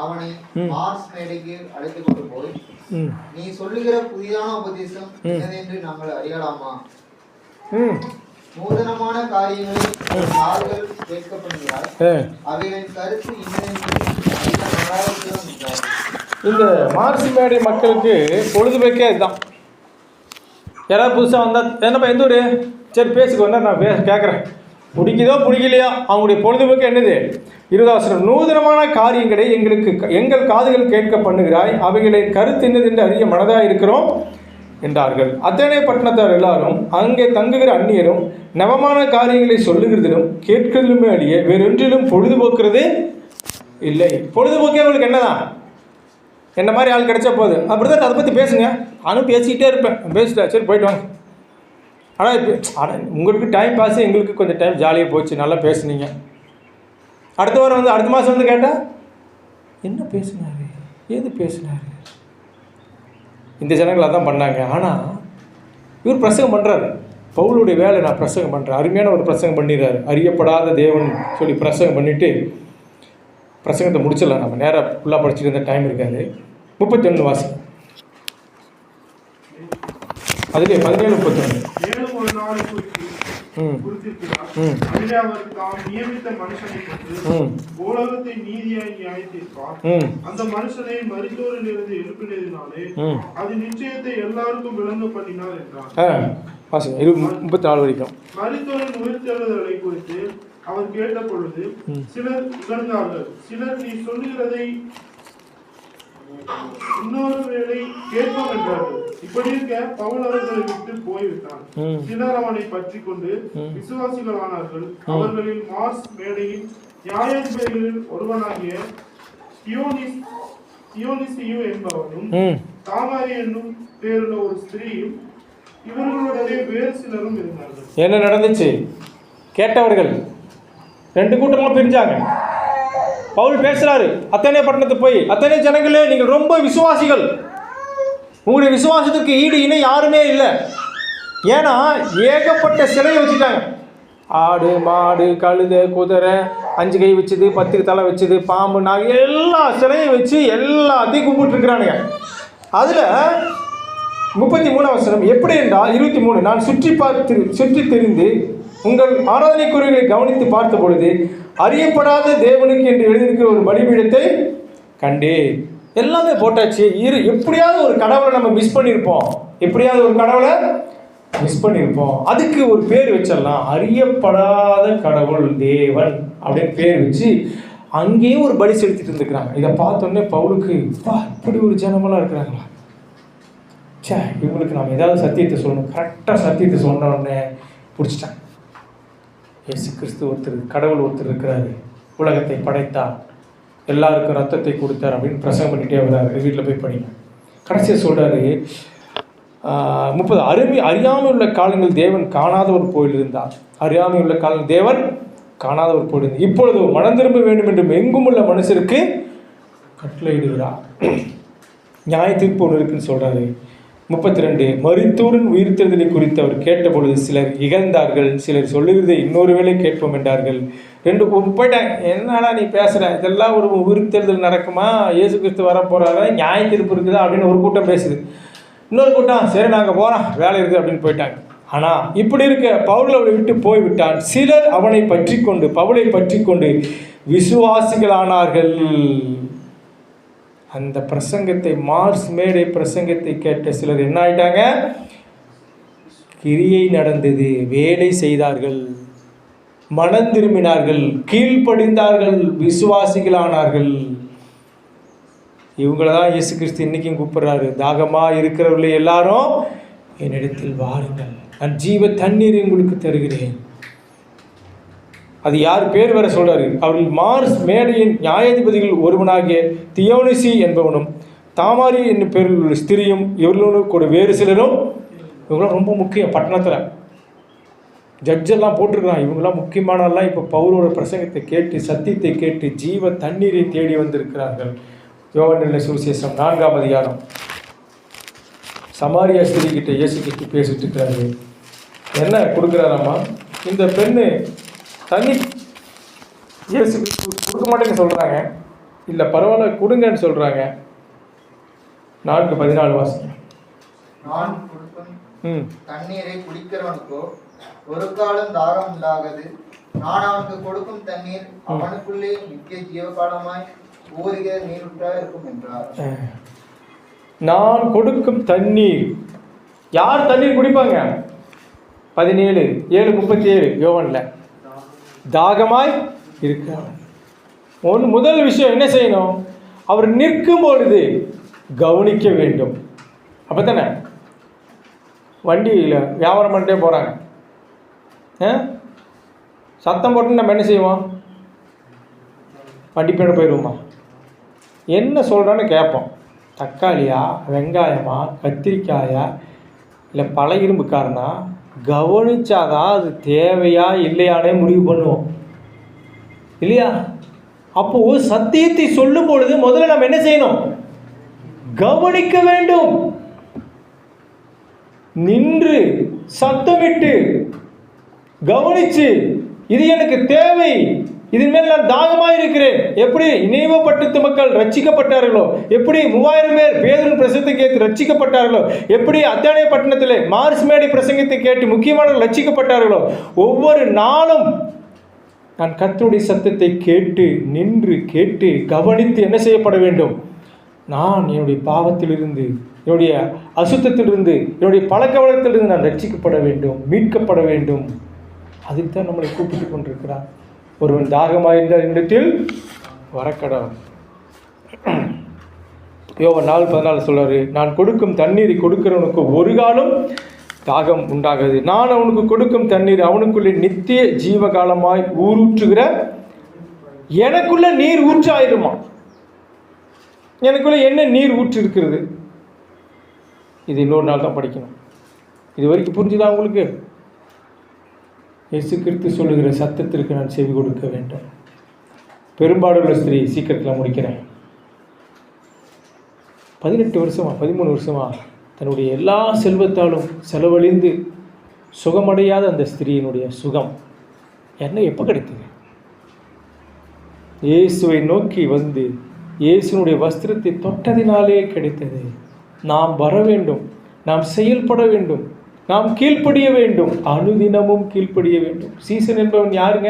அவனை மார்ஸ் மேடைக்கு அழைத்துக் கொண்டு போய், நீ சொல்லுகிற புதிதான உபதேசம் என்னதென்று நாங்கள் அறியலாமா? நூதனமான காரியங்களை காதுகள் கேட்கப்படுகிறார், அவைகளின் கருத்து இன்னதென்று அறிய. இந்த மார்ஸ் மேடை மக்களுக்கு பொழுதுபோக்கே இதுதான். யாராவது புதுசாக வந்தால், என்னப்பா எந்த ஊர், சரி பேசிக்கோ, நான் கேட்குறேன், பிடிக்குதோ பிடிக்கலையா, அவங்களுடைய பொழுதுபோக்கு என்னது? 20 வசனம். நூதனமான காரியங்களை எங்கள் காதுகள் கேட்க பண்ணுகிறாய், அவைகளின் கருத்து என்னதென்று அறிய மனதாக இருக்கிறோம் என்றார்கள். அத்தனை பட்டணத்தார் எல்லாரும் அங்கே தங்குகிற அந்நியரும் நவமான காரியங்களை சொல்லுகிறதிலும் கேட்கிறதிலுமே அழிய வேறொன்றிலும் பொழுதுபோக்குறது இல்லை. பொழுதுபோக்கே உங்களுக்கு என்னதான்? என்ன மாதிரி ஆள் கிடைச்சா போகுது, அப்படி தான் அதை பற்றி பேசுங்க. நானும் பேசிக்கிட்டே இருப்பேன், பேசிட்டா சரி போயிட்டு வாங்க. ஆனால் உங்களுக்கு டைம் பாஸ், எங்களுக்கு கொஞ்சம் டைம் ஜாலியாக போச்சு, நல்லா பேசுனீங்க. அடுத்த வாரம் வந்து அடுத்த மாதம் வந்து கேட்டால் என்ன பேசினாரு, ஏது பேசினாரு? இந்த ஜனங்கள் அதான் பண்ணாங்க. ஆனால் இவர் பிரசங்கம் பண்ணுறாரு. பவுலுடைய வேலை, நான் பிரசங்கம் பண்ணுறேன், அருமையான ஒரு பிரசங்கம் பண்ணிடுறாரு. அறியப்படாத தேவன் சொல்லி பிரசங்கம் பண்ணிவிட்டு பிரசங்கத்தை முடிச்சிடலாம். நம்ம நேராக ஃபுல்லாக படிச்சுட்டு இருந்த டைம் இருக்காது. 31 வாசி. அதுலேயே 17:31. மேலும் ஒரு நாளை குறித்திருக்கிறார். அதிலே அவர் தாம் நியமித்த மனுஷனை கொண்டு உலகத்தை நீதியாய் நியாயத்தீர்ப்பார். அந்த மனுஷனை மரித்தோரிலிருந்து எழுப்பினதினாலே அது நிச்சயத்தை எல்லாருக்கும் விளங்க பண்ணினார் என்றார். 34 வரைக்கும். மரித்தோரின் உயிர்த்தெழுதலை குறித்து அவர் கேட்ட பொழுது சிலர் இகழ்ந்தார்கள், சிலர் நீ சொல்லுகிறதை இன்னொரு வேளை கேட்போம் என்றார்கள். இப்படி இருக்க பவுல் அவர்களை விட்டு போய்விட்டான். சிலர் அவனை பற்றி கொண்டு விசுவாசிகளானார்கள். அவர்களில் மார்ஸ் மேடையின் நியாயாதிபதிகளில் ஒருவனாகிய தியோனிசியு என்பவனும் தாமாரி என்னும் பேருள்ள ஒரு ஸ்திரீயும் இவர்களுடைய வேறு சிலரும் இருந்தார்கள். என்ன நடந்துச்சு? கேட்டவர்கள் 2 கூட்டமாக பிரிஞ்சாங்க. பவுல் பேசுறாரு, அத்தனை பட்டணத்துக்கு போய், அத்தனை ஜனங்களே நீங்கள் ரொம்ப விசுவாசிகள், உங்களுடைய விசுவாசத்துக்கு ஈடு இணை யாருமே இல்லை. ஏன்னா ஏகப்பட்ட சிலையை வச்சுட்டாங்க. ஆடு, மாடு, கழுதை, குதிரை, 5 கை வச்சுது, 10 தலை வச்சுது, பாம்பு, நாய், எல்லா சிலையும் வச்சு எல்லாத்தையும் கும்பிட்டுருக்குறானுங்க. அதில் 33 வசனம் எப்படி என்றால் 23, நான் சுற்றி தெரிந்து உங்கள் ஆராதனைக்குரியவர்களை கவனித்து பார்த்த பொழுது அறியப்படாத தேவனுக்கு என்று எழுதியிருக்கிற ஒரு பலிபீடத்தை கண்டே. எல்லாமே போட்டாச்சு. எப்படியாவது ஒரு கடவுளை நம்ம மிஸ் பண்ணியிருப்போம். எப்படியாவது ஒரு கடவுளை மிஸ் பண்ணியிருப்போம். அதுக்கு ஒரு பேர் வச்சிடலாம், அறியப்படாத கடவுள் தேவன் அப்படின்னு பேர் வச்சு அங்கேயும் ஒரு பலி செலுத்திட்டு இருந்துக்கிறாங்க. இதை பார்த்தோன்னே பவுலுக்கு இப்படி ஒரு ஜனமெல்லாம் இருக்கிறாங்களா, சே இவங்களுக்கு நாம் ஏதாவது சத்தியத்தை சொல்லணும். கரெக்டாக சத்தியத்தை சொன்ன உடனே பிடிச்சிட்டாங்க. இயேசு கிறிஸ்து ஒருத்தர், கடவுள் ஒருத்தர் இருக்கிறாரு, உலகத்தை படைத்தார், எல்லாருக்கும் ரத்தத்தை கொடுத்தார் அப்படின்னு பிரசங்கம் பண்ணிகிட்டே வர்றாரு. வீட்டில் போய் படிங்க. கடைசியாக சொல்கிறாரு 30 அறியாமல் உள்ள காலங்கள் தேவன் காணாத ஒரு போயில் இருந்தார். அறியாமல் உள்ள காலங்கள் தேவன் காணாத ஒரு போயில் இருந்தார். இப்பொழுது மனம் திரும்ப வேண்டும் என்று எங்கும் உள்ள மனுஷருக்கு கட்டளையிடுகிறார். நியாய தீர்ப்பு ஒன்று இருக்குன்னு சொல்கிறாரு. 32 மரித்தோரின் உயிர்த்தெழுதலை குறித்து அவர் கேட்டபொழுது சிலர் இகழ்ந்தார்கள், சிலர் சொல்லுகிறதை இன்னொரு வேளை கேட்போம் என்றார்கள். 2 போயிட்டாங்க. என்னடா நீ பேசுகிற, இதெல்லாம் ஒரு உயிர்த்தெழுதல் நடக்குமா, இயேசு கிறிஸ்து வர போகிறாரா, நியாய தீர்ப்பு இருக்குதா அப்படின்னு ஒரு கூட்டம் பேசுது. இன்னொரு கூட்டம் சரி நாங்கள் போகிறோம், வேலை இருக்குது அப்படின்னு போயிட்டாங்க. ஆனால் இப்படி இருக்க பவுல் அவளை விட்டு போய்விட்டான். சிலர் அவனை பற்றி கொண்டு, பவுலை பற்றி கொண்டு விசுவாசிகளானார்கள். அந்த பிரசங்கத்தை, மார்ஸ் மேடை பிரசங்கத்தை கேட்ட சிலர் என்ன ஆயிட்டாங்க, கிரியை நடந்தது, வேலை செய்தார்கள், மனம் திரும்பினார்கள், கீழ்ப்படிந்தார்கள், விசுவாசிகளானார்கள். இவங்கள தான் இயேசு கிறிஸ்து இன்றைக்கும் கூப்பிட்றாரு. தாகமாக இருக்கிறவர்களே எல்லாரும் என்னிடத்தில் வாருங்கள், நான் ஜீவ தண்ணீர் உங்களுக்கு தருகிறேன். அது யார் பேர் வேற சொல்றாரு. அவர்கள் மார்ஸ் மேடையின் நியாயாதிபதிகள் ஒருவனாகிய தியோனிசி என்பவனும் தாமாரி என்னும் பேரில் உள்ள ஸ்திரியும் இவர்களோடு கூட வேறு சிலரும். இவங்களாம் ரொம்ப முக்கியம். பட்டணத்தில் ஜட்ஜெல்லாம் போட்டிருக்கலாம். இவங்களாம் முக்கியமானலாம் இப்போ பவுலோட பிரசங்கத்தை கேட்டு, சத்தியத்தை கேட்டு, ஜீவ தண்ணீரை தேடி வந்திருக்கிறார்கள். யோவான் சுவிசேஷம் 4ஆம் அதிகாரம். சமாரியா ஸ்திரீ கிட்ட இயேசு கிட்ட பேசிட்டு இருக்கிறாரு. என்ன கொடுக்குறாராம்மா, இந்த பெண்ணு தண்ணி இயேசு கொடுக்க மாட்டேன்னு சொல்கிறாங்க. இல்லை பரவாயில்ல கொடுங்கன்னு சொல்கிறாங்க. 4:14 வாசிங்க. நான் கொடுக்கும் தண்ணீரை குடிக்கிறவனுக்கோ ஒரு காலம் தாகம் உண்டாகாது. நான் அவனுக்கு கொடுக்கும் தண்ணீர் அவனுக்குள்ளே நித்திய ஜீவகாலமாய் ஊறுகிற நீரூற்றாக இருக்கும் என்றார். நான் கொடுக்கும் தண்ணீர். யார் தண்ணீர் குடிப்பாங்க? 17:37 யோவான்ல. தாகமாய் இருக்கிறவன். முதல் விஷயம் என்ன செய்யணும்? அவர் நிற்கும் பொழுது கவனிக்க வேண்டும். அப்போ தானே வண்டியில் வியாபாரம் பண்ணிட்டே போகிறாங்க, சத்தம் போட்டு நம்ம என்ன செய்வோம்? வண்டி பேர போயிடுவோமா? என்ன சொல்கிறான்னு கேட்போம். தக்காளியா, வெங்காயமா, கத்திரிக்காயா, இல்லை பல இரும்புக்காரனா கவனிச்சாதான் அது தேவையா இல்லையானே முடிவு பண்ணுவோம் இல்லையா? அப்போது சத்தியத்தை சொல்லும் பொழுது முதல்ல நம்ம என்ன செய்யணும்? கவனிக்க வேண்டும். நின்று சத்தமிட்டு கவனிச்சு, இது எனக்கு தேவை, இதன் மேல் நான் தாகமாக இருக்கிறேன். எப்படி நினைவு பட்டத்து மக்கள் ரட்சிக்கப்பட்டார்களோ, எப்படி 3000 பேர் பேதுரு பிரசங்கத்தை கேட்டு ரட்சிக்கப்பட்டார்களோ, எப்படி அத்தானே பட்டணத்தில் மார்ஸ் மேடை பிரசங்கத்தை கேட்டு முக்கியமானவர்கள் ரட்சிக்கப்பட்டார்களோ, ஒவ்வொரு நாளும் நான் கர்த்தருடைய சத்தத்தை கேட்டு, நின்று கேட்டு, கவனித்து என்ன செய்யப்பட வேண்டும்? நான் என்னுடைய பாவத்திலிருந்து, என்னுடைய அசுத்தத்திலிருந்து, என்னுடைய பழக்கவழக்கத்திலிருந்து நான் ரட்சிக்கப்பட வேண்டும், மீட்கப்பட வேண்டும். அதுக்கு தான் நம்மளை கூப்பிட்டு கொண்டிருக்கிறார். ஒருவன் தாகமாயிருந்தால் என்னிடத்தில் வரக்கடவன். யோவான் 4:14 சொல்றாரு, நான் கொடுக்கும் தண்ணீரை கொடுக்கிறவனுக்கு ஒரு காலம் தாகம் உண்டாகாது. நான் அவனுக்கு கொடுக்கும் தண்ணீர் அவனுக்குள்ளே நித்திய ஜீவகாலமாய் ஊரூற்றுகிற எனக்குள்ள நீர் ஊற்றாயிருமா. எனக்குள்ள என்ன நீர் ஊற்று இருக்கிறது? இது இன்னொரு நாள் தான் படிக்கணும். இது வரைக்கும் புரிஞ்சுதா உங்களுக்கு? இயேசு கிறிஸ்து சொல்லுகிற சத்தத்திற்கு நான் செவி கொடுக்க வேண்டும். பெரும்பாடுள்ள ஸ்திரீ, சீக்கிரத்தில் முடிக்கிறேன். 18 வருஷமா 13 வருஷமா தன்னுடைய எல்லா செல்வத்தாலும் செலவழிந்து சுகமடையாத அந்த ஸ்திரீயினுடைய சுகம் என்ன எப்போ கிடைத்தது? இயேசுவை நோக்கி வந்து இயேசுனுடைய வஸ்திரத்தை தொட்டதினாலே கிடைத்தது. நாம் வர வேண்டும், நாம் செயல்பட வேண்டும், நாம் கீழ்ப்படிய வேண்டும், அனுதினமும் கீழ்ப்படிய வேண்டும். சீசன் என்பவன் யாருங்க?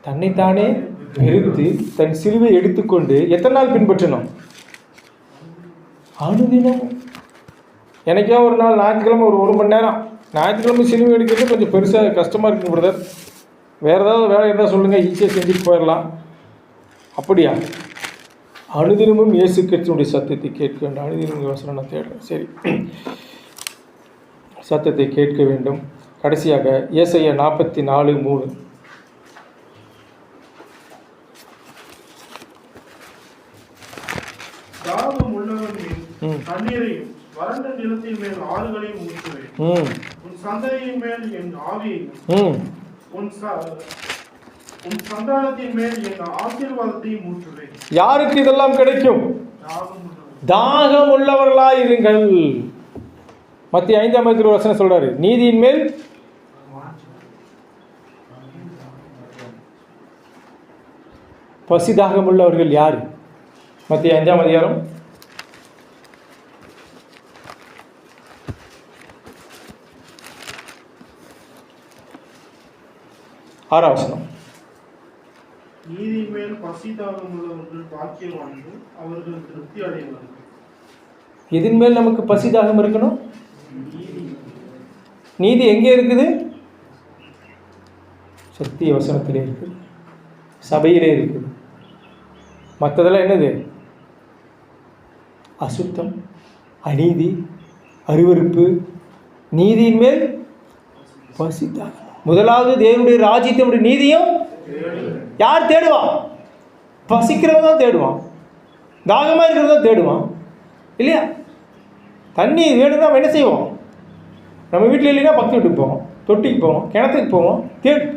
தன்னைத்தானே வெறுத்து தன் சிலுவை எடுத்துக்கொண்டு எத்தனை நாள் பின்பற்றணும்? அனுதினம். எனக்கே ஒரு நாள் ஞாயிற்றுக்கிழமை ஒரு மணி நேரம், ஞாயிற்றுக்கிழமை சிலுவை எடுக்கிறது கொஞ்சம் பெருசாக கஷ்டமாக இருக்குங்க பிரதர், வேறு ஏதாவது வேலை இருந்தால் சொல்லுங்கள், ஈஸியாக செஞ்சுட்டு போயிடலாம். அப்படியா? அனுதினமும் இயேசு கிறிஸ்துவினுடைய சத்தத்தை கேட்க வேண்டும். அனுதினம் வசனம் நான் தேடுறேன். சரி, சத்தத்தை கேட்க வேண்டும். கடைசியாக ஏசாயா 44:3. தாகம் உள்ளவன் மேல் தண்ணீரையும் வறண்ட நிலத்தின் மேல் ஆறுகளையும் ஊற்றுவேன். உன் சந்ததியின் மேல் என் ஆவியையும் உன் சந்தானத்தின் மேல் என் ஆசீர்வாதத்தையும் ஊற்றுவேன். யாருக்கு இதெல்லாம் கிடைக்கும்? தாகம் உள்ளவர்களாயிருங்கள். மத்திய 5:1 வசனம் சொல்றாரு, நீதியின் மேல் பசி தாகம் உள்ளவர்கள் யாரு? மத்திய 5 அதிகாரம் 6 வசனம். நீதியின் மேல் பசி தாகம் உள்ளவர்கள் பாக்கியவான்கள், அவர்கள் திருப்தி அடைவார்கள். எதின் மேல் நமக்கு பசி தாகம் இருக்கணும்? நீதி எங்கே இருக்குது? சத்திய வசனத்திலே இருக்குது, சபையிலே இருக்குது. மற்றதெல்லாம் என்னது? அசுத்தம், அநீதி, அருவருப்பு. நீதியின் மேல் பசி தாகம். முதலாவது தேவனுடைய ராஜ்யத்தினுடைய நீதியும் யார் தேடுவான்? பசிக்கிறவன் தான் தேடுவான், தாகமாக இருக்கிறவன் தான் தேடுவான், இல்லையா? தண்ணி வேணும்னா நம்ம என்ன செய்வோம்? நம்ம வீட்டில் இல்லைன்னா பக்கத்து வீட்டுக்கு போவோம், தொட்டிக்கு போவோம், கிணத்துக்கு போவோம்.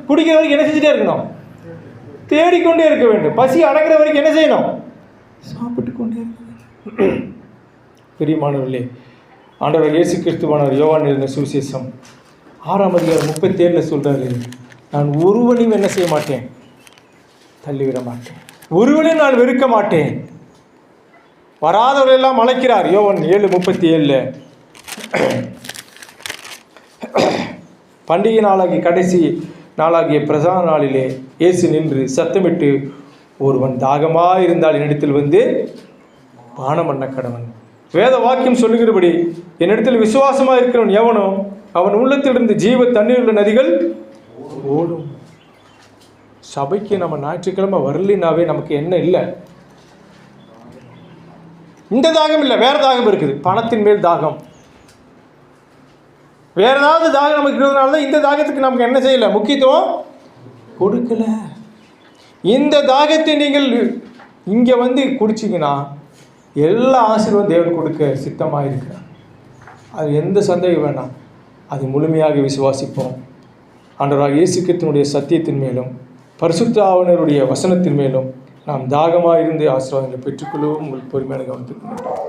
குடிக்கிற வரைக்கும் என்ன செஞ்சுட்டே இருக்கணும்? தேடிக்கொண்டே இருக்க வேண்டும். பசி அடக்கிற வரைக்கும் என்ன செய்யணும்? சாப்பிட்டு கொண்டே இருக்க வேண்டும். பிரியமானவர்களே, ஆண்டவர் இயேசு கிறிஸ்துவானவர் யோவான் எழுதின சுவிசேஷம் 6 அதிகாரம் 37 சொல்றாரு, நான் ஒருவனையும் என்ன செய்ய மாட்டேன்? தள்ளிவிட மாட்டேன். ஒருவனையும் நான் வெறுக்க மாட்டேன். வராதவர்களெல்லாம் அழைக்கிறார். யோவான் 7:37. பண்டிகை நாளாகி கடைசி நாளாகிய பிரதான நாளிலே இயேசு நின்று சத்தமிட்டு, ஒருவன் தாகமாக இருந்தால் என்னிடத்தில் வந்து பானம் பண்ண கடவன். வேத வாக்கியம் சொல்லுகிறபடி என்னிடத்தில் விசுவாசமாக இருக்கிறவன் எவனோ அவன் உள்ளத்திலிருந்து ஜீவ தண்ணீர் உள்ள நதிகள் ஓடும். சபைக்கு நம்ம ஞாயிற்றுக்கிழமை வரலினாவே நமக்கு என்ன இல்லை? இந்த தாகம் இல்லை, வேற தாகம் இருக்குது. பணத்தின் மேல் தாகம், வேற ஏதாவது தாகம் நமக்கு இருக்கிறதுனால தான் இந்த தாகத்துக்கு நமக்கு என்ன செய்யலை? முக்கியத்துவம் கொடுக்கல. இந்த தாகத்தை நீங்கள் இங்கே வந்து குடிச்சிங்கன்னா எல்லா ஆசீர்வாதம் தேவன் கொடுக்க சித்தமாக இருக்கிறார். அது எந்த சந்தேகம் வேண்டாம். அது முழுமையாக விசுவாசிப்போம். ஆண்டவராகிய இயேசு கிறிஸ்துவினுடைய சத்தியத்தின் மேலும் பரிசுத்த ஆவியானவருடைய வசனத்தின் மேலும் நாம் தாகமாக இருந்து ஆசீர்வாதங்களை பெற்றுக்கொள்ளவும் உங்களுக்கு பொறுமையாக கவனித்துக்கொள்கிறோம்.